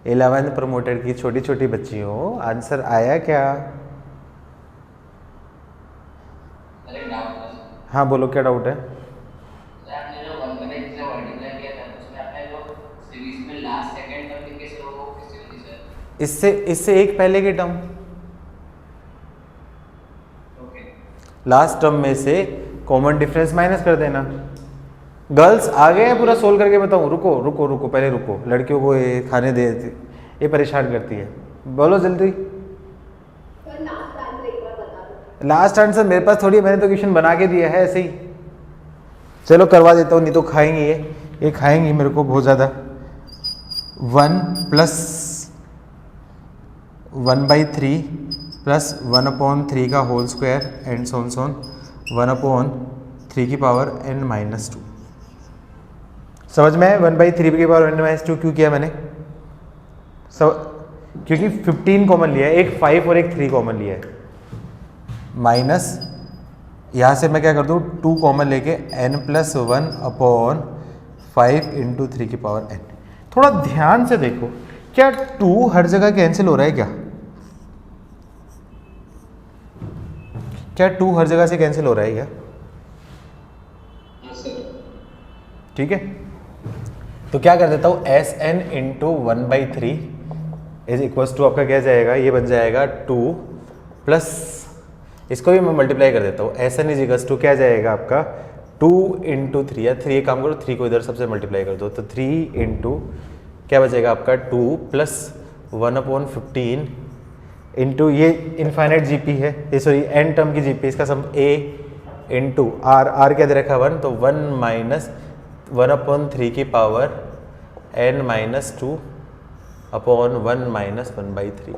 इलेवेंथ प्रमोटेड की छोटी छोटी बच्ची हो, आंसर आया क्या? हाँ बोलो क्या डाउट है? इससे एक पहले के टर्म, लास्ट टर्म में से कॉमन डिफरेंस माइनस कर देना। गर्ल्स आ गए पूरा सोल्व करके बताऊं? रुको रुको रुको, पहले रुको, लड़कियों को ये खाने दे, ये परेशान करती है। बोलो जल्दी। लास्ट आंसर मेरे पास थोड़ी, मैंने तो क्वेश्चन बना के दिया है ऐसे ही। चलो करवा देता हूँ, नहीं तो खाएंगी ये खाएंगी मेरे को बहुत ज़्यादा। 1 + 1/3 प्लस 1/3 का होल स्क्वायर एंड सोन 1/3 की पावर n-2। समझ में है 1/3 की पावर n-2 क्यों किया मैंने? क्योंकि 15 कॉमन लिया है, एक 5 और एक 3 कॉमन लिया है, माइनस यहाँ से मैं क्या कर दूँ 2 कॉमन लेके n+1/5 × 3 की पावर n। थोड़ा ध्यान से देखो, क्या 2 हर जगह कैंसिल हो रहा है क्या 2 हर जगह से कैंसिल हो रहा है क्या? ठीक है, तो क्या कर देता हूँ Sn × 1/3 इज इक्वल्स टू आपका क्या जाएगा, ये बन जाएगा 2 प्लस इसको भी मैं मल्टीप्लाई कर देता हूँ, Sn इज इक्वल्स टू क्या जाएगा आपका 2 × 3 या 3 काम करो 3 को इधर सबसे मल्टीप्लाई कर दो, तो 3 × क्या बचेगा आपका 2 प्लस 1/15 इंटू ये इनफाइनाइट जीपी है, ये सॉरी एन टर्म की जीपी, इसका सम a इंटू आर क्या दे रखा 1, तो 1 माइनस 1/3 की power n-2 upon 1 minus 1/3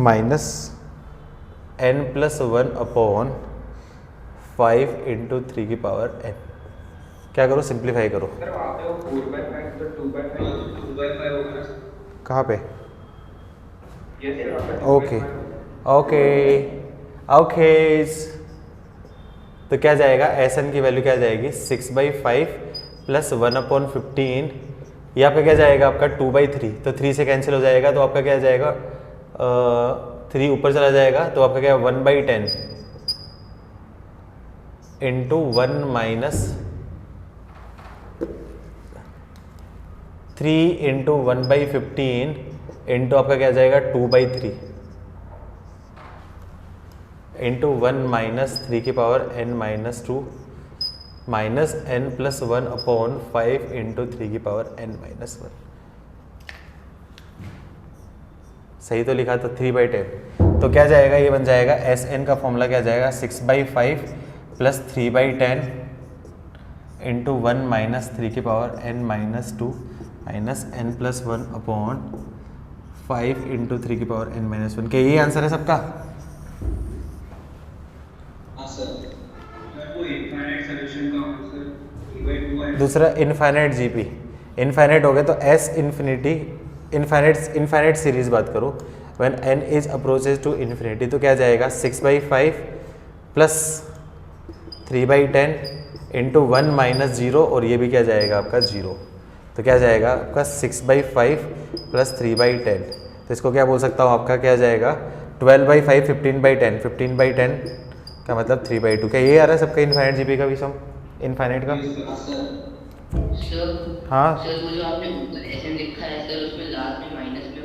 minus n+1 upon 5 × 3 की पावर n। क्या करो सिंप्लीफाई करो। सर वहाँ पे वो 4/5 तो 2/5 होगा। कहाँ पे? ये सर वहाँ पे ओके ओके ओके, तो क्या जाएगा Sn की वैल्यू क्या जाएगी 6/5 प्लस 1/15, यहाँ पे क्या जाएगा आपका 2/3, तो 3 से कैंसिल हो जाएगा, तो आपका क्या जाएगा 3 ऊपर चला जाएगा, तो आपका क्या 1/10 इंटू 1 माइनस 3 इंटू 1/15 इंटू आपका क्या जाएगा 2/3 इंटू 1 माइनस 3 की power n-2 minus n+1 upon 5 × 3 की पावर n-1। सही तो लिखा था 3/10, तो क्या जाएगा ये बन जाएगा Sn का फॉर्मूला क्या जाएगा 6/5 प्लस 3/10 इंटू 1 माइनस 3 की power n-2 minus n+1 upon 5 × 3 की पावर n-1। क्या यही आंसर है सबका? दूसरा इनफाइनाइट जीपी, इनफाइनाइट हो गया तो S इन्फिनिटी, इनफाइनाइट सीरीज बात करो, when n is approaches to infinity, तो क्या जाएगा 6/5 प्लस 3/10 इंटू 1 माइनस 0, और ये भी क्या जाएगा आपका 0, तो क्या जाएगा आपका 6/5 प्लस 3/10, तो इसको क्या बोल सकता हूँ आपका क्या जाएगा 12/5 15/10, 15/10 का मतलब 3/2। क्या ये आ रहा है सबका इनफाइनाइट जीपी का भी सम, इनफाइनाइट का? हाँ सर वो जो आपने ऊपर ऐसे लिखा है सर, उसमें लास्ट में माइनस में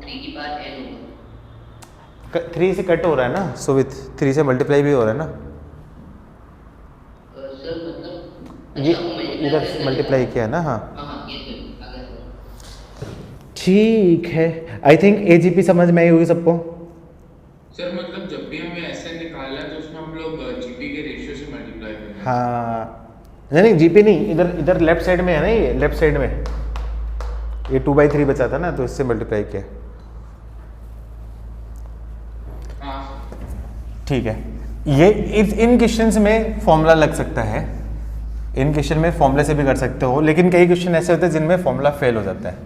1/3 की पावर n होगा। 3 से कट हो रहा है ना, सो विथ 3 से मल्टीप्लाई भी हो रहा है ना, सर मतलब ये अच्छा, वो मैं इधर मल्टीप्लाई किया है ना। हाँ हाँ ये सर अगर सर ठीक है, आई थिंक एजीपी समझ में आई होगी सबको। सर मतलब जब भी हमें Sn निकालना है तो उसमें हम लोग जीपी के रेशियो से मल्टीप्लाई करेंगे। हाँ नहीं जीपी नहीं, इधर लेफ्ट साइड में है ना, ये लेफ्ट साइड में ये 2/3 बचा था ना, तो इससे मल्टीप्लाई किया। हाँ ठीक है, ये इन क्वेश्चंस में फॉर्मूला लग सकता है, इन क्वेश्चन में फॉर्मूले से भी कर सकते हो, लेकिन कई क्वेश्चन ऐसे होते हैं जिनमें फॉर्मूला फेल हो जाता है,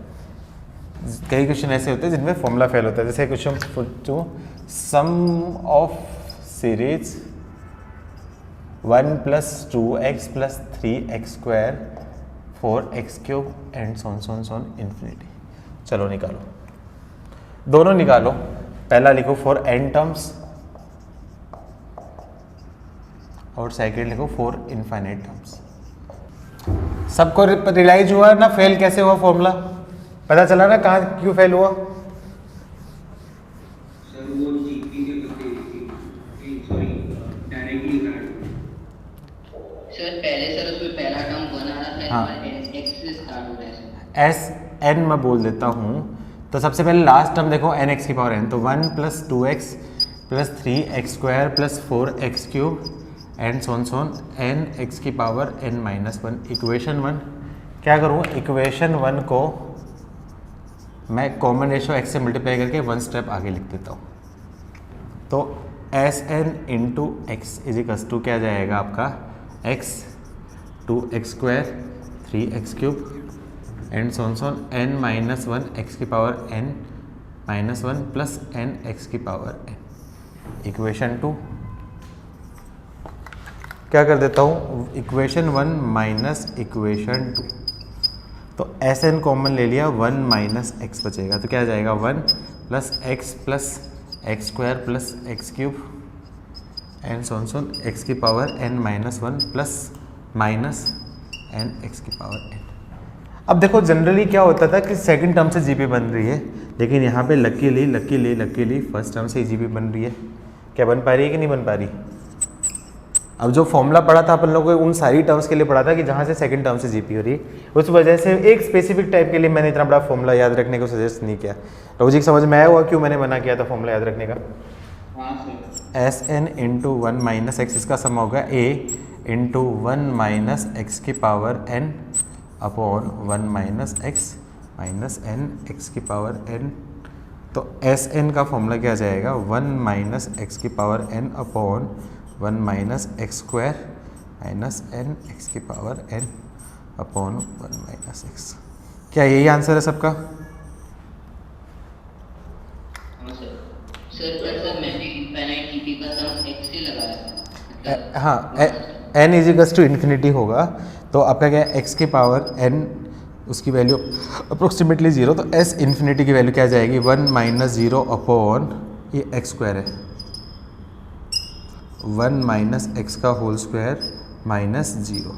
कई क्वेश्चन ऐसे होते हैं जिनमें फॉर्मूला फेल होता है। जैसे question two, sum of series 1 + 2x + 3x² 4x³ and so on infinity. चलो निकालो, दोनों निकालो। पहला लिखो फॉर n टर्म्स और सेकंड लिखो फॉर इनफाइनाइट टर्म्स। सबको रियलाइज हुआ ना फेल कैसे हुआ फॉर्मूला? पता चला ना कहाँ क्यों फेल हुआ? सर वो जीपी के बदले सॉरी डायरेक्टली सर पहले सर उसमें पहला टर्म 1 आ रहा था, हाँ। x से स्टार्ट हो रहा है सर। Sn मैं बोल देता हूँ, तो सबसे पहले लास्ट टर्म देखो nx की पावर n, तो 1 + 2x + 3x² + 4x³ and so on nx की पावर n-1। इक्वेशन 1 क्या करूँ, इक्वेशन 1 को मैं कॉमन रेशियो x से मल्टीप्लाई करके 1 स्टेप आगे लिख देता हूँ। तो Sn into X is equals to क्या जाएगा आपका x 2x square 3x cube and so on n minus 1 x की power n minus 1 plus n x की पावर n। इक्वेशन 2 क्या कर देता हूँ, इक्वेशन 1 माइनस इक्वेशन 2, तो Sn कॉमन ले लिया, 1 माइनस एक्स बचेगा, तो क्या जाएगा 1 plus X square plus X cube and so on X की power n minus 1 plus minus n X की पावर n। अब देखो जनरली क्या होता था कि सेकंड टर्म से जीपी बन रही है, लेकिन यहाँ पे लकीली फर्स्ट टर्म से जीपी बन रही है। क्या बन पा रही है कि नहीं बन पा रही? अब जो फॉर्मूला पढ़ा था अपन लोगों को उन सारी टर्म्स के लिए पढ़ा था कि जहाँ से सेकंड टर्म से जीपी हो रही है, उस वजह से एक स्पेसिफिक टाइप के लिए मैंने इतना बड़ा फॉर्मूला याद रखने को सजेस्ट नहीं किया। लॉजिक समझ में आया हुआ क्यों मैंने मना किया था फॉर्मूला याद रखने का? हाँ sir. S N into 1 minus X, इसका सम होगा a इंटू 1 माइनस एक्स की power n upon 1 minus X minus n X की पावर n। तो एस एन का फॉर्मूला क्या जाएगा, 1 माइनस एक्स की power n upon 1 minus X square minus n X की power n upon 1 minus X. क्या यही आंसर है सबका? हाँ सर। सर मैंने इनफाइनाइट जीपी का सम x से लगाया था। हाँ, n is equals to infinity होगा, तो आपका क्या है x की पावर n, उसकी वैल्यू अप्रोक्सीमेटली 0, तो s इन्फिनिटी की वैल्यू क्या जाएगी 1 माइनस 0 अपॉन ये एक्स स्क्वायर है 1 माइनस एक्स का होल स्क्वायर माइनस 0,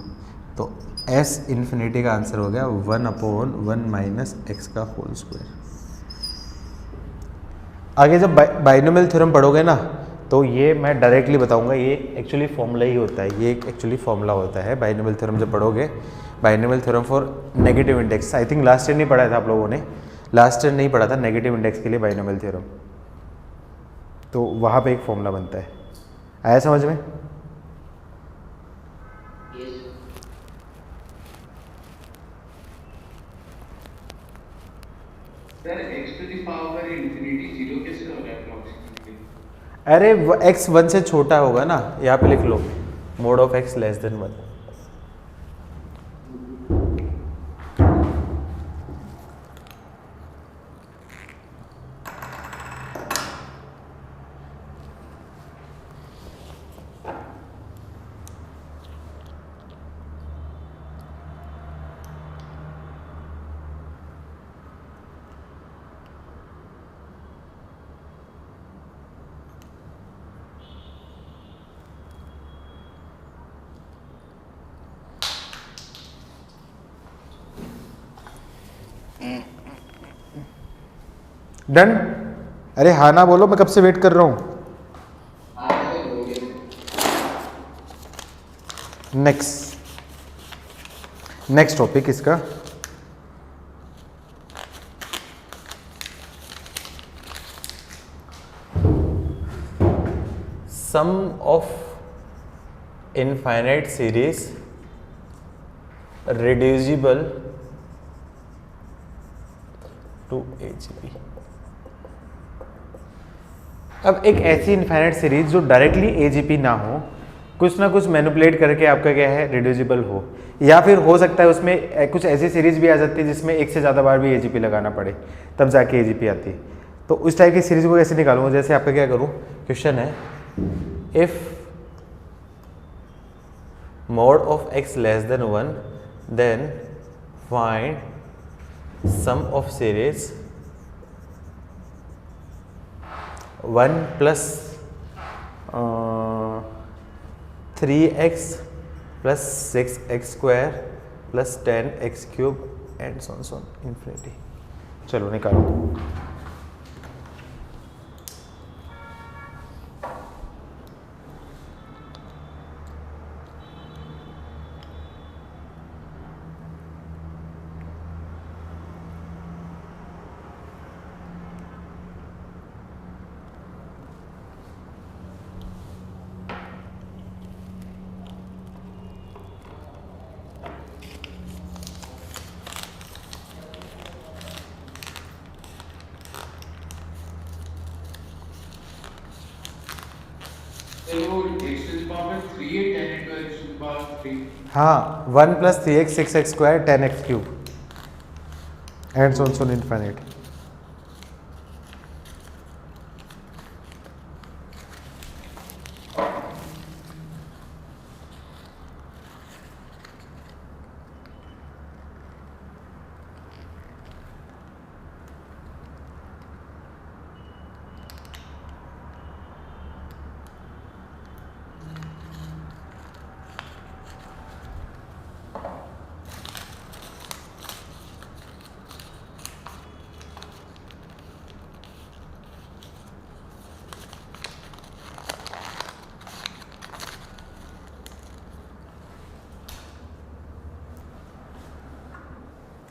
तो s इन्फिनिटी का आंसर हो गया 1 अपॉन 1 माइनस एक्स का होल स्क्वायर। आगे जब बाइनोमियल थ्योरम पढ़ोगे ना, तो ये मैं डायरेक्टली बताऊंगा, ये एक्चुअली फॉर्मूला ही होता है, ये एक्चुअली फॉर्मूला होता है बाइनोमियल थ्योरम जब पढ़ोगे, binomial theorem for negative index. I think last year नहीं पढ़ा था आप लोगों ने, लास्ट ईयर नहीं पढ़ा था नेगेटिव इंडेक्स के लिए बाइनोमियल थ्योरम, तो वहाँ पे एक फॉर्मूला बनता है। आया समझ में? Sir x to the power infinity 0 कैसे हो रहा है अप्रोक्सीमेटली? अरे x 1 से छोटा होगा ना, यहाँ पे लिख लो mode of x less than 1। Done? अरे हाँ ना बोलो, मैं कब से वेट कर रहा हूँ। नेक्स्ट टॉपिक इसका sum of infinite series reducible to AGP। अब एक ऐसी इनफाइनाइट सीरीज जो डायरेक्टली AGP ना हो, कुछ ना कुछ मैनिपुलेट करके आपका क्या है रिड्यूसिबल हो, या फिर हो सकता है उसमें कुछ ऐसी सीरीज भी आ जाती है जिसमें एक से ज़्यादा बार भी AGP लगाना पड़े तब जाके AGP आती है। तो उस टाइप की सीरीज को कैसे निकालूंगा, जैसे आपका क्या करूँ, क्वेश्चन है if mod of x less than 1 then find sum of series 1 plus 3x plus 6x square plus 10x cube and so on infinity. चलो निकालो। हाँ 1 + 3x 6x square 10x cube and so on infinite.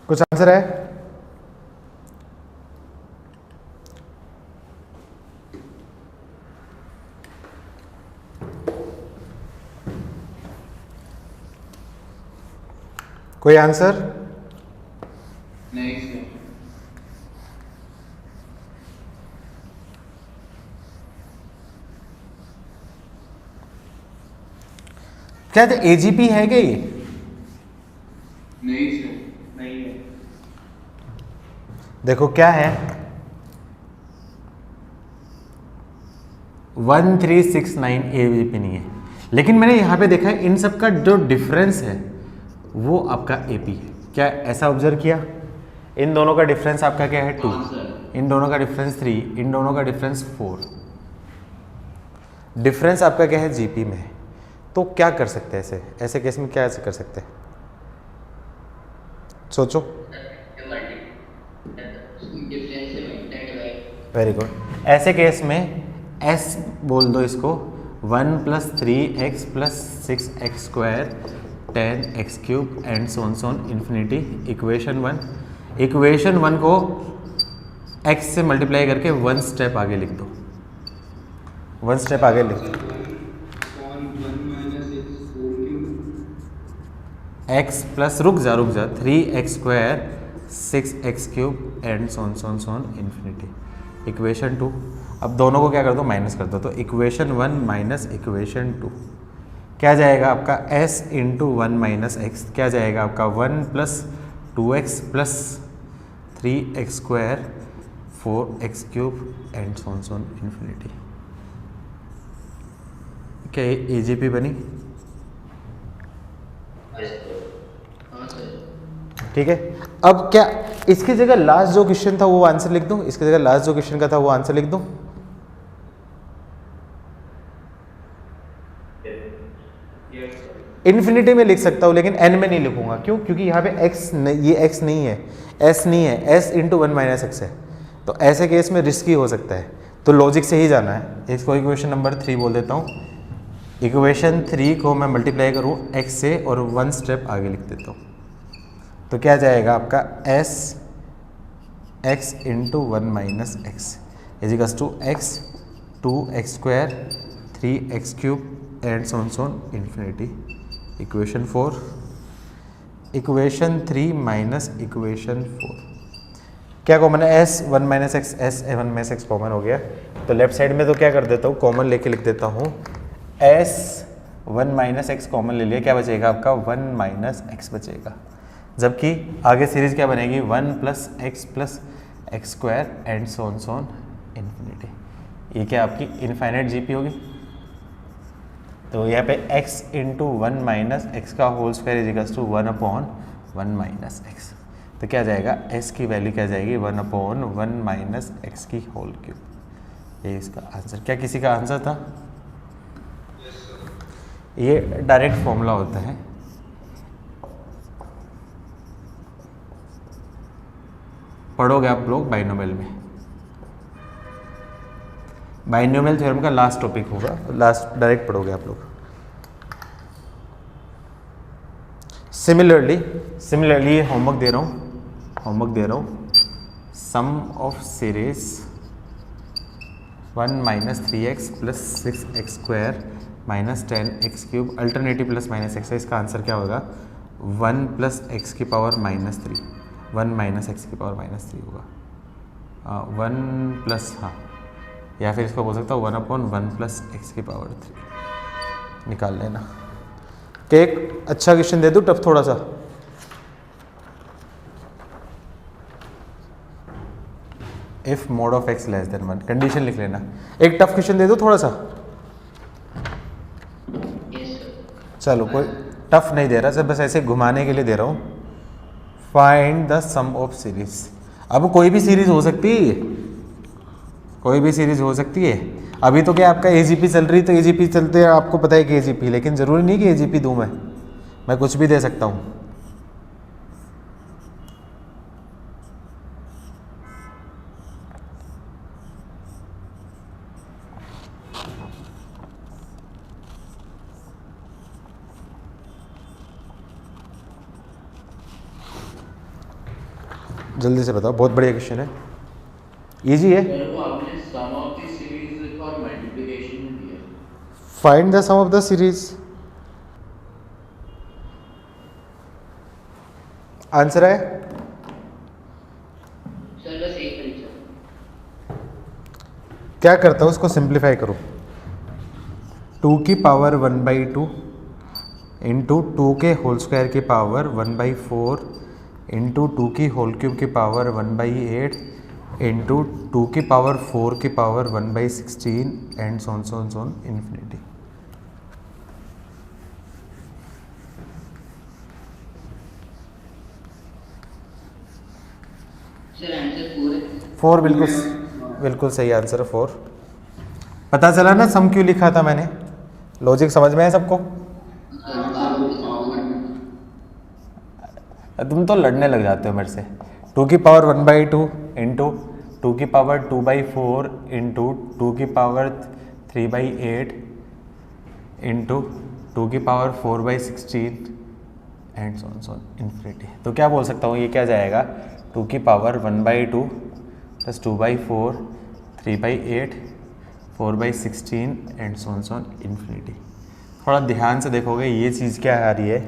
कुछ answer है? कोई answer? नहीं sir. क्या AGP है क्या ये? नहीं सर। नहीं है। देखो क्या है 1369 एजीपी नहीं है, लेकिन मैंने यहां पे देखा है इन सब का जो डिफरेंस है वो आपका एपी है। क्या ऐसा ऑब्जर्व किया? इन दोनों का डिफरेंस आपका क्या है 2, इन दोनों का डिफरेंस 3, इन दोनों का डिफरेंस 4। डिफरेंस आपका क्या है जीपी में है। तो क्या कर सकते हैं ऐसे केस में क्या ऐसे कर सकते हैं? सोचो। Very good. ऐसे केस में s बोल दो इसको 1 + 3x + 6x square 10x cube and so on infinity. Equation 1 को x से मल्टीप्लाई करके 1 स्टेप आगे लिख दो, 1 स्टेप आगे लिख दो। x प्लस रुक जा 3x square 6x cube and so on infinity. Equation 2, अब दोनों को क्या कर दो माइनस कर दो, तो इक्वेशन 1 माइनस इक्वेशन 2 क्या जाएगा आपका s इंटू 1 - x क्या जाएगा आपका 1 + 2x + 3x square 4x cube and so on infinity. क्या एजीपी बनी? ठीक है। अब क्या इसकी जगह लास्ट जो क्वेश्चन था वो आंसर लिख दूं? इसकी जगह लास्ट जो क्वेश्चन का था वो आंसर लिख दूं? इन्फिनिटी में लिख सकता हूं लेकिन n में नहीं लिखूंगा। क्यों? क्योंकि यहाँ पे x ये x नहीं है, s नहीं है, s इंटू 1 - x है। तो ऐसे केस में रिस्की हो सकता है, तो लॉजिक से ही जाना है। इसको इक्वेशन नंबर 3 बोल देता हूँ। इक्वेशन 3 को मैं मल्टीप्लाई करूँ x से और 1 स्टेप आगे लिख देता हूँ, तो क्या जाएगा आपका s x into 1 - x equals to x 2x square 3x cube and so on infinity. Equation 4, equation 3 minus equation 4 क्या कॉमन है? s 1 - x, s 1 - x common हो गया। तो लेफ्ट साइड में तो क्या कर देता हूँ कॉमन लेके लिख देता हूँ s 1 - x कॉमन ले लिया, क्या बचेगा आपका 1 - x बचेगा। जबकि आगे सीरीज क्या बनेगी 1 + x + x square and so on infinity. ये क्या आपकी इनफाइनाइट जीपी होगी। तो यहाँ पे x इंटू 1 - x का whole square equals to 1/1 - x। तो क्या जाएगा s की वैल्यू क्या जाएगी 1/1 - x की होल क्यूब। ये इसका आंसर। क्या किसी का आंसर था? ये डायरेक्ट फॉर्मूला होता है। पढ़ोगे आप लोग बाइनोमियल में, बाइनोमियल थ्योरम का लास्ट टॉपिक होगा, लास्ट डायरेक्ट पढ़ोगे आप लोग। सिमिलरली होमवर्क दे रहा हूँ sum of series 1 - 3x + 6x square -10x cube alternative +- x है। इसका आंसर क्या होगा 1 + x की पावर -3, 1 - x की पावर -3 होगा। 1 प्लस हाँ, या फिर इसको बोल सकता हूँ 1/1 + x की पावर 3 निकाल लेना। क्या एक अच्छा क्वेश्चन दे दूँ टफ थोड़ा सा? If mod of x less than 1, condition लिख लेना। एक टफ क्वेश्चन दे दो थोड़ा सा। चलो कोई टफ नहीं दे रहा सर, बस ऐसे घुमाने के लिए दे रहा हूँ। Find the sum of series. अब कोई भी सीरीज हो सकती है, कोई भी सीरीज हो सकती है। अभी तो क्या आपका एजीपी चल रही, तो एजीपी चलते हैं, आपको पता है कि एजीपी, लेकिन ज़रूरी नहीं कि एजीपी दूँ मैं कुछ भी दे सकता हूँ। जल्दी से बताओ, बहुत बढ़िया क्वेश्चन है, इजी है। मेरे को आपने सम ऑफ द सीरीज और मल्टीप्लिकेशन में दिया। Find the sum of the series. Answer है सर बस एक परीक्षा। क्या करता हूँ, उसको सिंप्लीफाई करो। 2 की पावर 1/2 इंटू 2 के होल स्क्वायर की पावर 1/4 इंटू 2 की होल क्यूब की पावर 1/8 इंटू 2 की पावर 4 की power 1/16 and so on infinity. Sir answer 4 है। 4 बिल्कुल सही आंसर है 4। पता चला ना सम क्यों लिखा था मैंने? लॉजिक समझ में है सबको? तुम तो लड़ने लग जाते हो मेरे से। 2 की पावर 1/2 इंटू 2 की पावर 2/4 इंटू 2 की पावर 3/8 इंटू 2 की पावर 4/16 एंड सोन इन्फिनिटी। तो क्या बोल सकता हूँ, ये क्या जाएगा? 2 की power 1/2 plus 2/4 3/8 4/16 and so on infinity. थोड़ा ध्यान से देखोगे, ये चीज़ क्या आ रही है?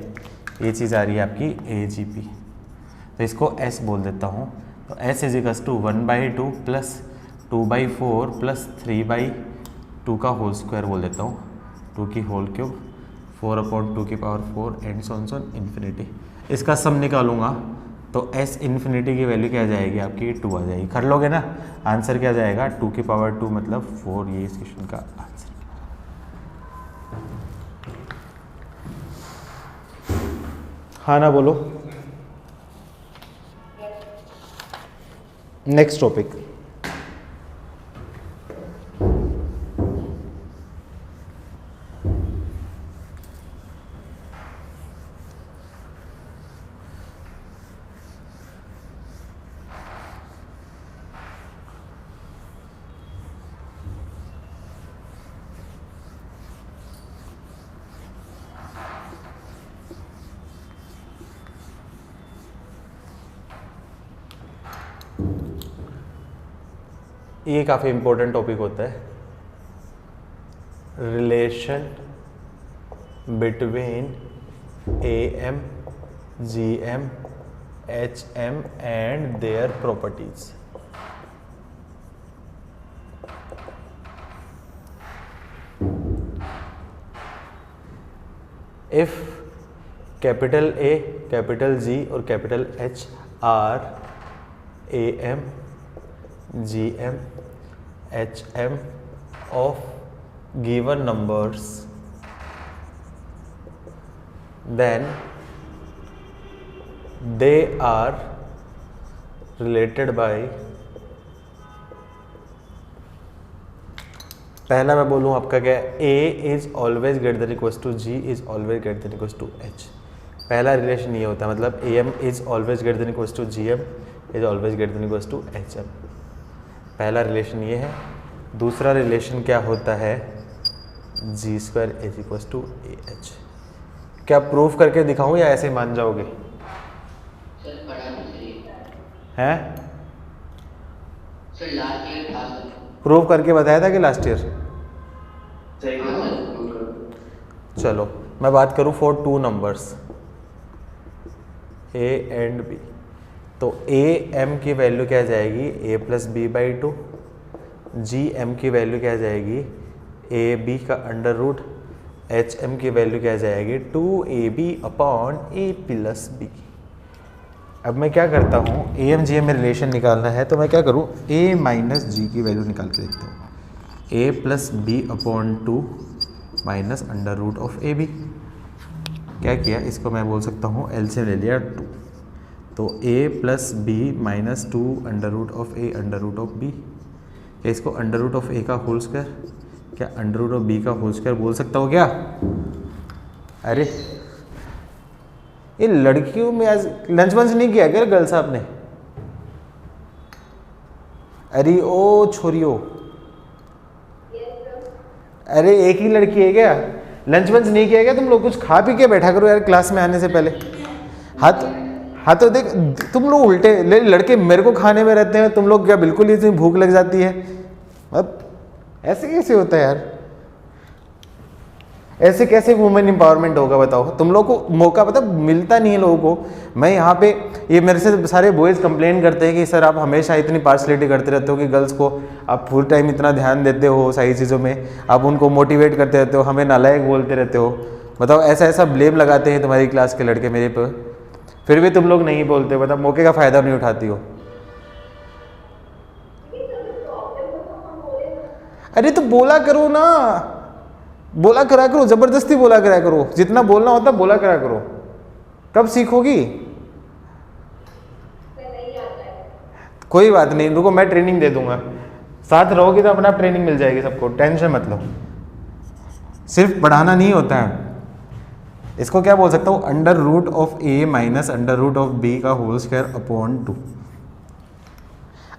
ये चीज़ आ रही है आपकी AGP, तो इसको S बोल देता हूँ। तो S equals to 1/2 plus 2/4 plus 3/2 का होल स्क्वायर बोल देता हूँ, 2 की होल क्यूब 4/2 की पावर 4 एंड सोन इन्फिनिटी। इसका सम निकालूंगा तो S इन्फिनिटी की वैल्यू क्या जाएगी आपकी? 2 आ जाएगी। कर लोगे ना? आंसर क्या जाएगा? 2 की पावर 2 मतलब 4। ये इस क्वेश्चन का आंसर। हाँ ना बोलो। Next topic. ये काफ़ी इम्पोर्टेंट टॉपिक होता है, relation between AM, GM, HM and their properties. If capital A, capital G और capital H are AM, GM, HM of given numbers, then they are related by, पहला मैं बोलूँ आपका क्या है? A is always greater than equals to G is always greater than equals to H। पहला relation ये होता है, मतलब AM is always greater than equals to GM is always greater than equals to HM। पहला relation ये है। दूसरा relation क्या होता है? G² is equals to AH। क्या प्रूफ करके दिखाऊं या ऐसे ही मान जाओगे? सर पढ़ा तो सही हैं? सर लास्ट ईयर था सर। प्रूफ करके बताया था कि लास्ट ईयर? सही हाँ है। सर। चलो मैं बात करूं for 2 numbers A and B। तो AM की वैल्यू क्या जाएगी? A plus B/2। GM की वैल्यू क्या जाएगी? AB का अंडर रूट एच एम की वैल्यू क्या जाएगी 2ab/a+b। अब मैं क्या करता हूँ, ए एम जी एम में रिलेशन निकालना है तो मैं क्या करूँ, a माइनस जी की वैल्यू निकाल के देखता हूँ। a+b/2 minus under root of A B. क्या किया, इसको मैं बोल सकता हूँ एलसीएम ले लिया 2, तो a+b minus 2 under root of A under root of B. क्या इसको अंडर रूट ऑफ ए का होल स्क्वायर, क्या अंडर रूट ऑफ बी का होल स्क्वायर बोल सकता हूँ क्या? अरे ये लड़कियों में आज लंच वंच नहीं किया क्या गर्ल्स आपने? अरे ओ छोरियो, अरे एक ही लड़की है क्या? लंच वंच नहीं किया क्या तुम लोग? कुछ खा पी के बैठा करो यार क्लास में आने से पहले। हाँ तो देख, तुम लोग उल्टे लड़के मेरे को खाने में रहते हैं, तुम लोग क्या बिल्कुल ही तुम्हें भूख लग जाती है? अब ऐसे कैसे होता है यार? ऐसे कैसे वुमेन एम्पावरमेंट होगा बताओ? तुम लोग को मौका पता मिलता नहीं है लोगों को। मैं यहाँ पे, ये मेरे से सारे बॉयज़ कंप्लेन करते हैं कि सर आप हमेशा इतनी पार्शलिटी करते रहते हो कि गर्ल्स को आप फुल टाइम इतना ध्यान देते हो सारी चीज़ों में, आप उनको मोटिवेट करते रहते हो, हमें नालायक बोलते रहते हो। बताओ ऐसा ऐसा ब्लेम लगाते हैं तुम्हारी क्लास के लड़के मेरे पर, फिर भी तुम लोग नहीं बोलते। बताओ मौके का फ़ायदा नहीं उठाती हो। अरे तो बोला करो ना, बोला करा करो, जबरदस्ती बोला करा करो, जितना बोलना होता बोला करा करो। कब सीखोगी? कोई बात नहीं, रुको मैं ट्रेनिंग दे दूंगा। साथ रहोगी तो अपने आप ट्रेनिंग मिल जाएगी सबको, टेंशन मत लो। सिर्फ पढ़ाना नहीं होता है। इसको क्या बोल सकता हूँ, under root of A minus under root of B का होल स्क्वायर अपॉन 2।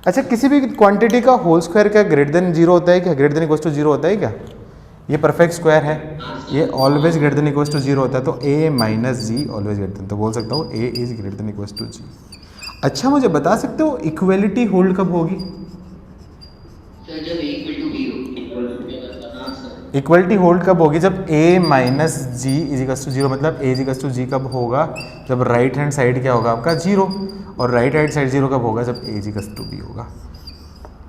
अच्छा, किसी भी क्वांटिटी का होल स्क्वायर क्या ग्रेटर देन 0 होता है क्या? ग्रेटर देन इक्वल्स टू 0 होता है क्या? ये परफेक्ट स्क्वायर है, ये always greater than equals to 0 होता है, तो a minus G always greater than, तो बोल सकता हूँ a is greater than equals to G. अच्छा, मुझे बता सकते हो इक्वलिटी होल्ड कब होगी? सर जब a इक्वल टू b हो। इक्वलिटी होल्ड कब होगी? जब a minus G is equals to 0, मतलब a is equals to G कब होगा? जब राइट हैंड साइड क्या होगा आपका 0, और राइट हैंड साइड 0 कब होगा? जब a is equals to b होगा।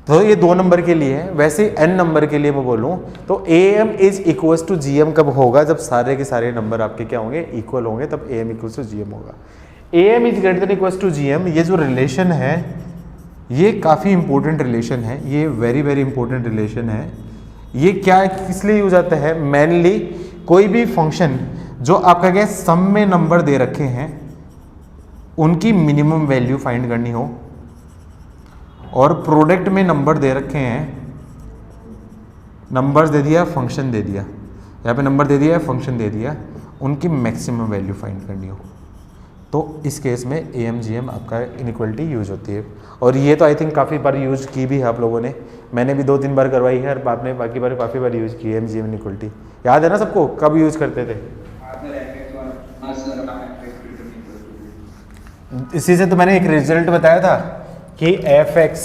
तो ये 2 नंबर के लिए है। वैसे n नंबर के लिए मैं बोलूँ तो am is equals to gm कब होगा? जब सारे के सारे नंबर आपके क्या होंगे, इक्वल होंगे, तब am इक्वल्स टू gm होगा। am is greater than equals to gm, ये जो रिलेशन है ये काफ़ी इंपॉर्टेंट रिलेशन है, ये वेरी वेरी इंपॉर्टेंट रिलेशन है। ये क्या किस लिए यूज आता है? मेनली कोई भी फंक्शन जो आपका क्या सम में नंबर दे रखे हैं उनकी मिनिमम वैल्यू फाइंड करनी हो, और प्रोडक्ट में नंबर दे रखे हैं, नंबर्स दे दिया, फंक्शन दे दिया, यहाँ पे नंबर दे दिया, फंक्शन दे दिया, उनकी मैक्सिमम वैल्यू फाइंड करनी हो, तो इस केस में AMGM आपका इनइक्वलिटी यूज होती है। और ये तो आई थिंक काफ़ी बार यूज की भी है आप लोगों ने, मैंने भी 2-3 बार करवाई है, और आपने बाकी बार काफ़ी बार यूज की है AMGM इनइक्वलिटी। याद है ना सबको कब यूज करते थे? इसी से तो मैंने एक रिजल्ट बताया था कि fx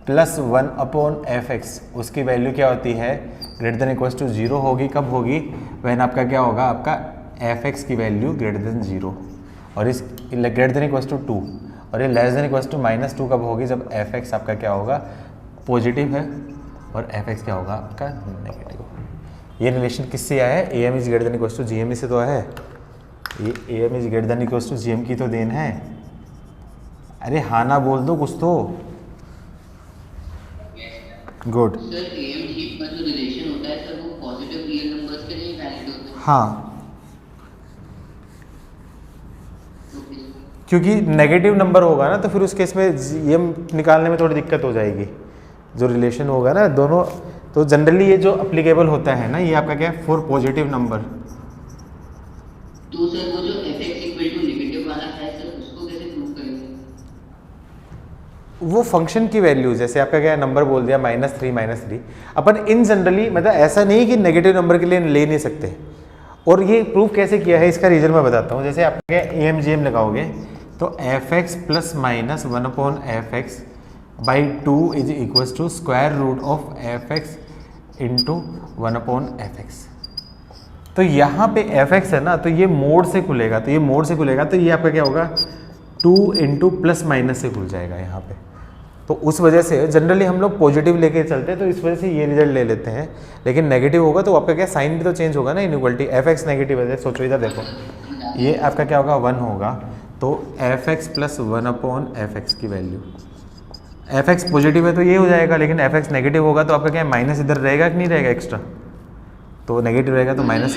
प्लस 1/fx उसकी वैल्यू क्या होती है? ग्रेटर देन इक्वल्स टू 0 होगी। कब होगी? वैन आपका क्या होगा, आपका fx की वैल्यू ग्रेटर देन 0, और इस ग्रेटर देन इक्वल्स टू 2, और ये लेस देन इक्वल्स टू -2 कब होगी? जब fx आपका क्या होगा, पॉजिटिव है, और fx क्या होगा आपका नेगेटिव। ये रिलेशन किससे आया है? am is greater than equals to gm से तो आया है। ये am is greater than equals to gm की तो देन है। अरे हाँ ना बोल दो कुछ तो। गुड। सर AMG का जो रिलेशन होता है सर वो पॉजिटिव रियल नंबर्स के लिए वैलिड होता है। हाँ, क्योंकि नेगेटिव नंबर होगा ना तो फिर उस केस में ये निकालने में थोड़ी दिक्कत हो जाएगी। जो रिलेशन होगा ना दोनों, तो जनरली ये जो अप्लीकेबल होता है ना, ये आपका क्या है, फॉर पॉजिटिव नंबर। तो सर वो जो fx इक्वल टू नेगेटिव वाला है सर उसको कैसे प्रूव करेंगे? वो फंक्शन की वैल्यू, जैसे आपका क्या नंबर बोल दिया -3 अपन इन जनरली, मतलब ऐसा नहीं कि नेगेटिव नंबर के लिए ले नहीं सकते। और ये प्रूफ कैसे किया है इसका रीजन मैं बताता हूँ। जैसे आप क्या AMGM लगाओगे तो fx plus minus 1/fx by 2 is equals to square root of fx into 1/fx। तो यहाँ पे fx है ना, तो ये मोड से खुलेगा, तो ये मोड से खुलेगा, तो ये आपका क्या होगा 2 इंटू प्लस माइनस से खुल जाएगा यहाँ पे। तो उस वजह से जनरली हम लोग पॉजिटिव लेके चलते हैं, तो इस वजह से ये रिजल्ट ले लेते हैं। लेकिन नेगेटिव होगा तो आपका क्या साइन भी तो चेंज होगा ना, इनइक्वालिटी एफ एक्स नेगेटिव है। सोचो इधर देखो, ये आपका क्या होगा 1 होगा, तो F x plus 1 F x की वैल्यू, एफ एक्स पॉजिटिव है तो ये हो जाएगा, लेकिन एफ एक्स नेगेटिव होगा तो आपका क्या माइनस इधर रहेगा कि नहीं रहेगा एक्स्ट्रा, तो नेगेटिव रहेगा तो माइनस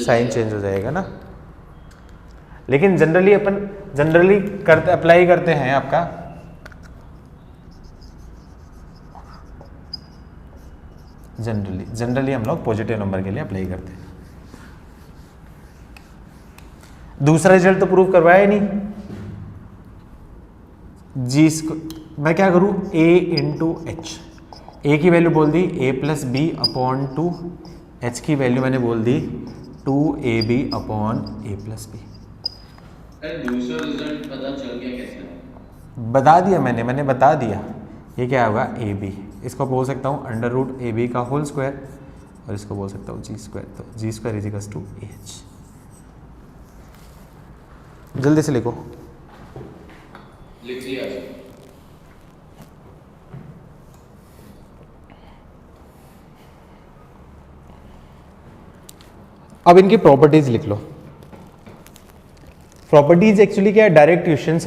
साइन चेंज हो जाएगा ना। लेकिन जनरली अपन करते अप्लाई करते हैं आपका जनरली हम लोग पॉजिटिव नंबर के लिए अप्लाई करते हैं। दूसरा रिजल्ट तो प्रूव करवाया ही नहीं, जी इसको मैं क्या करूं, a इंटू एच, ए की वैल्यू बोल दी a plus B upon 2, H की वैल्यू मैंने बोल दी 2ab upon a plus B. दूसरा रिजल्ट पता चल गया कैसे? बता दिया मैंने बता दिया, ये क्या होगा ए बी, इसको बोल सकता हूँ अंडर रूट ए बी का होल स्क्वायर, और इसको बोल सकता हूँ जी स्क्वायर, तो G square is equals to H. जल्दी से लिखो, लिख लिया। अब इनकी प्रॉपर्टीज लिख लो। प्रॉपर्टीज एक्चुअली क्या है, डायरेक्ट क्वेश्चंस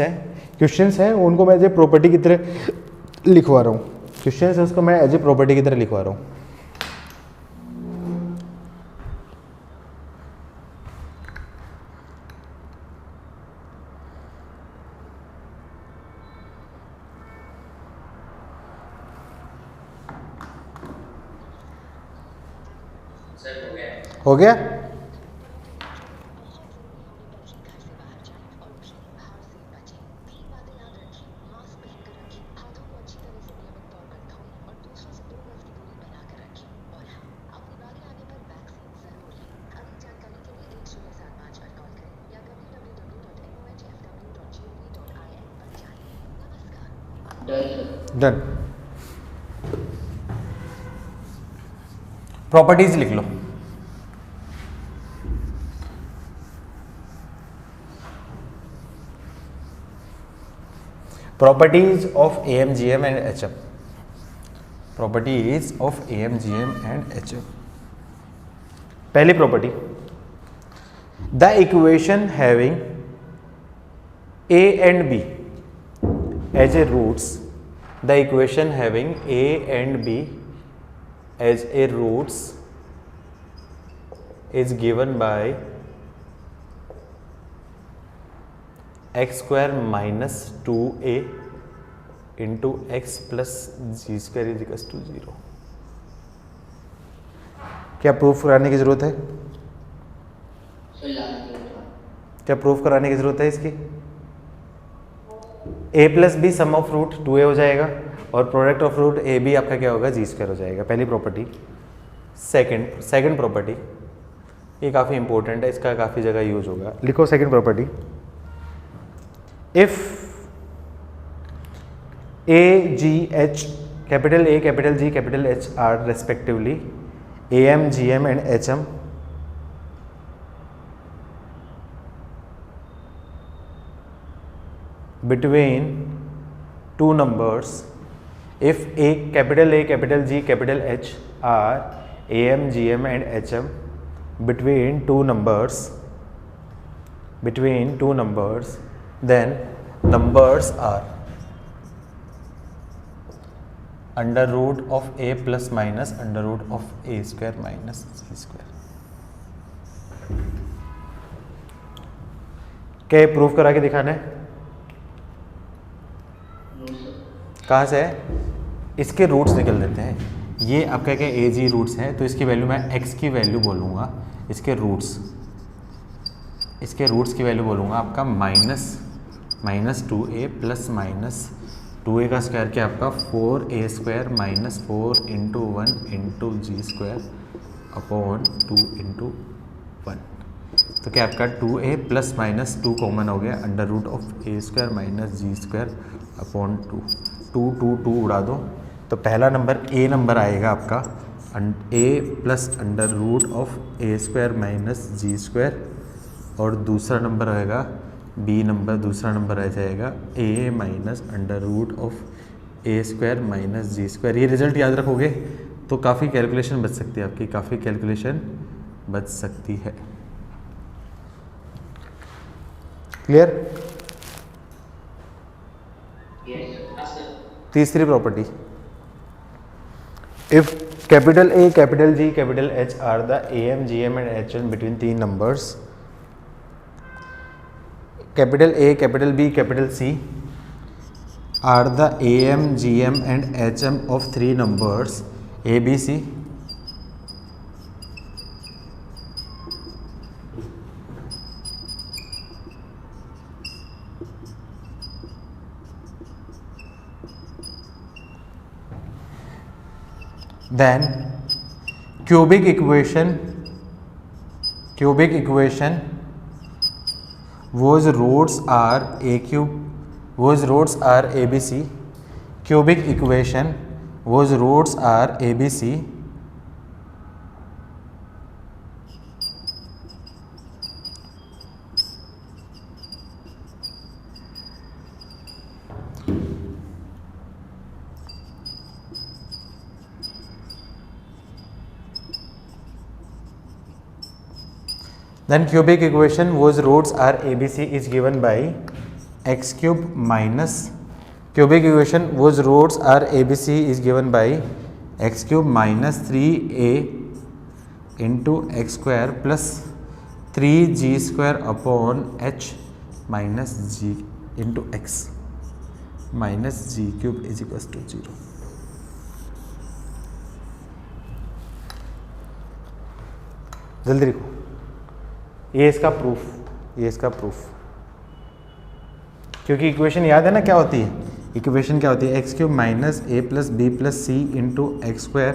हैं उनको मैं एज ए प्रॉपर्टी की तरह लिखवा रहा हूँ, क्वेश्चंस है उसको मैं एज ए प्रॉपर्टी की तरह लिखवा रहा हूँ। हो गया? डन। प्रॉपर्टीज लिख लो। Properties of AMGM and HM. Properties of AMGM and HM. पहली property, the equation having A and B as a roots, the equation having A and B as a roots is given by x square minus 2a into x plus g square is equals to 0। क्या proof कराने की जरूरत है? क्या proof कराने की जरूरत है इसकी? a plus B sum of root 2a हो जाएगा और product of root A B आपका क्या होगा, जी स्क्वायर हो जाएगा। पहली प्रॉपर्टी। सेकंड प्रॉपर्टी, ये काफ़ी इंपॉर्टेंट है, इसका काफ़ी जगह यूज होगा। लिखो second property, if A, G, H, capital A, capital G, capital H are respectively AM, GM and HM, between two numbers, if A, capital G, capital H are AM, GM and HM between two numbers, then numbers are under root of a plus minus under root of a square minus c square। क्या ये proof करा के दिखाना है? कहाँ से है? इसके रूट्स निकल देते हैं। ये आपका क्या ए जी रूट्स है, तो इसकी वैल्यू मैं x की वैल्यू बोलूँगा, इसके रूट्स की वैल्यू बोलूँगा आपका minus 2a plus minus 2a का स्क्वायर क्या आपका 4a square minus 4 into 1 into G square upon 2 into 1। तो क्या आपका 2a प्लस माइनस 2 कॉमन हो गया, under root of a square minus G square upon 2 उड़ा दो, तो पहला नंबर a नंबर आएगा आपका a plus under root of a square minus G square, और दूसरा नंबर आएगा दूसरा नंबर आ जाएगा a minus under root of A² minus G²। ये रिजल्ट याद रखोगे तो काफ़ी कैलकुलेशन बच सकती है आपकी, काफ़ी कैलकुलेशन बच सकती है। क्लियर? Yes sir. तीसरी property, if capital A, capital G, capital H are the AM, GM and HM between 3 numbers, capital A, capital B, capital C are the AM, GM and HM of 3 numbers A, B, C, then cubic equation whose roots are A cube, whose roots are ABC, cubic equation whose roots are ABC then cubic equation whose roots are ABC is given by x cube minus, cubic equation whose roots are ABC is given by x cube minus 3a into x square plus 3g square upon h minus g into x minus g cube is equals to 0। जल्दी लिखो, ये इसका proof, क्योंकि equation याद है ना क्या होती है, इक्वेशन क्या होती है, x cube minus A plus B plus C into x square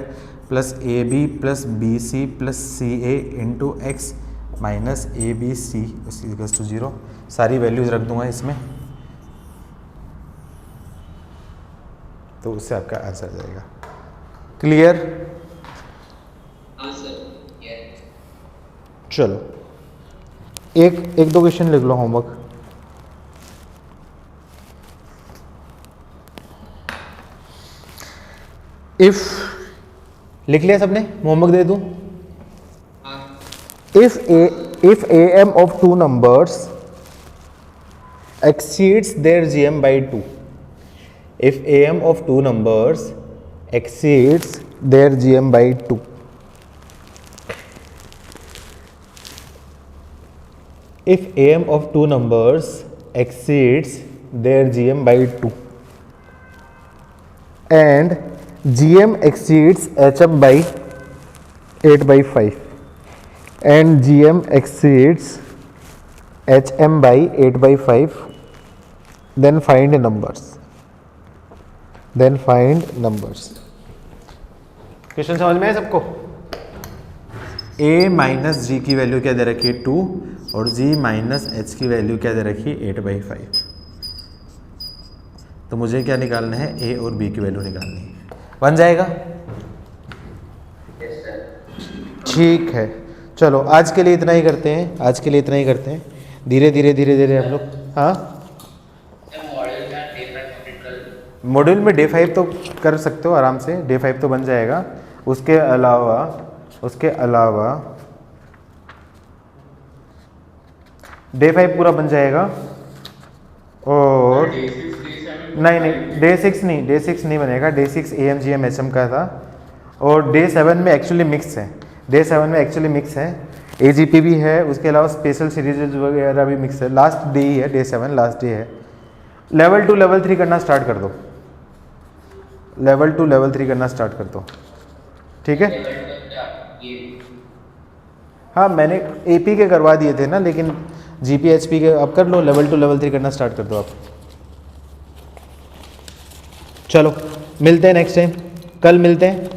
plus A B plus B C plus C A into x minus A B C equals to 0। सारी वैल्यूज रख दूंगा इसमें, तो उससे आपका आंसर जाएगा। क्लियर? हाँ sir. Yes. चलो एक दो क्वेश्चन लिख लो होमवर्क। इफ लिख लिया सबने? होमवर्क दे दूं? if AM of 2 numbers exceeds their GM by 2, if AM of 2 numbers exceeds their GM by 2, if AM of 2 numbers exceeds their GM by 2 and GM exceeds HM by 8 by 5 and GM exceeds HM by 8 by 5, then find numbers, question समझ में है सबको? A minus जी की value क्या दे रखी है 2 और G minus H की वैल्यू क्या दे रखी है 8 by 5। तो मुझे क्या निकालना है, A और B की वैल्यू निकालनी है। बन जाएगा? ठीक है, चलो आज के लिए इतना ही करते हैं, धीरे धीरे हम लोग। हाँ, मॉड्यूल में डे 5 तो कर सकते हो आराम से, डे 5 तो बन जाएगा। उसके अलावा डे 5 पूरा बन जाएगा। और नहीं डे 6 नहीं बनेगा, डे 6 AM GM HM का था और डे 7 में एक्चुअली मिक्स है, AGP भी है, उसके अलावा स्पेशल सीरीज वगैरह भी मिक्स है। लास्ट डे ही है, डे 7 लास्ट डे है। लेवल 2 लेवल 3 करना स्टार्ट कर दो, ठीक है? हाँ, मैंने AP के करवा दिए थे ना, लेकिन GP HP के आप कर लो, लेवल 2 लेवल 3 करना स्टार्ट कर दो आप। चलो मिलते हैं नेक्स्ट टाइम, कल मिलते हैं।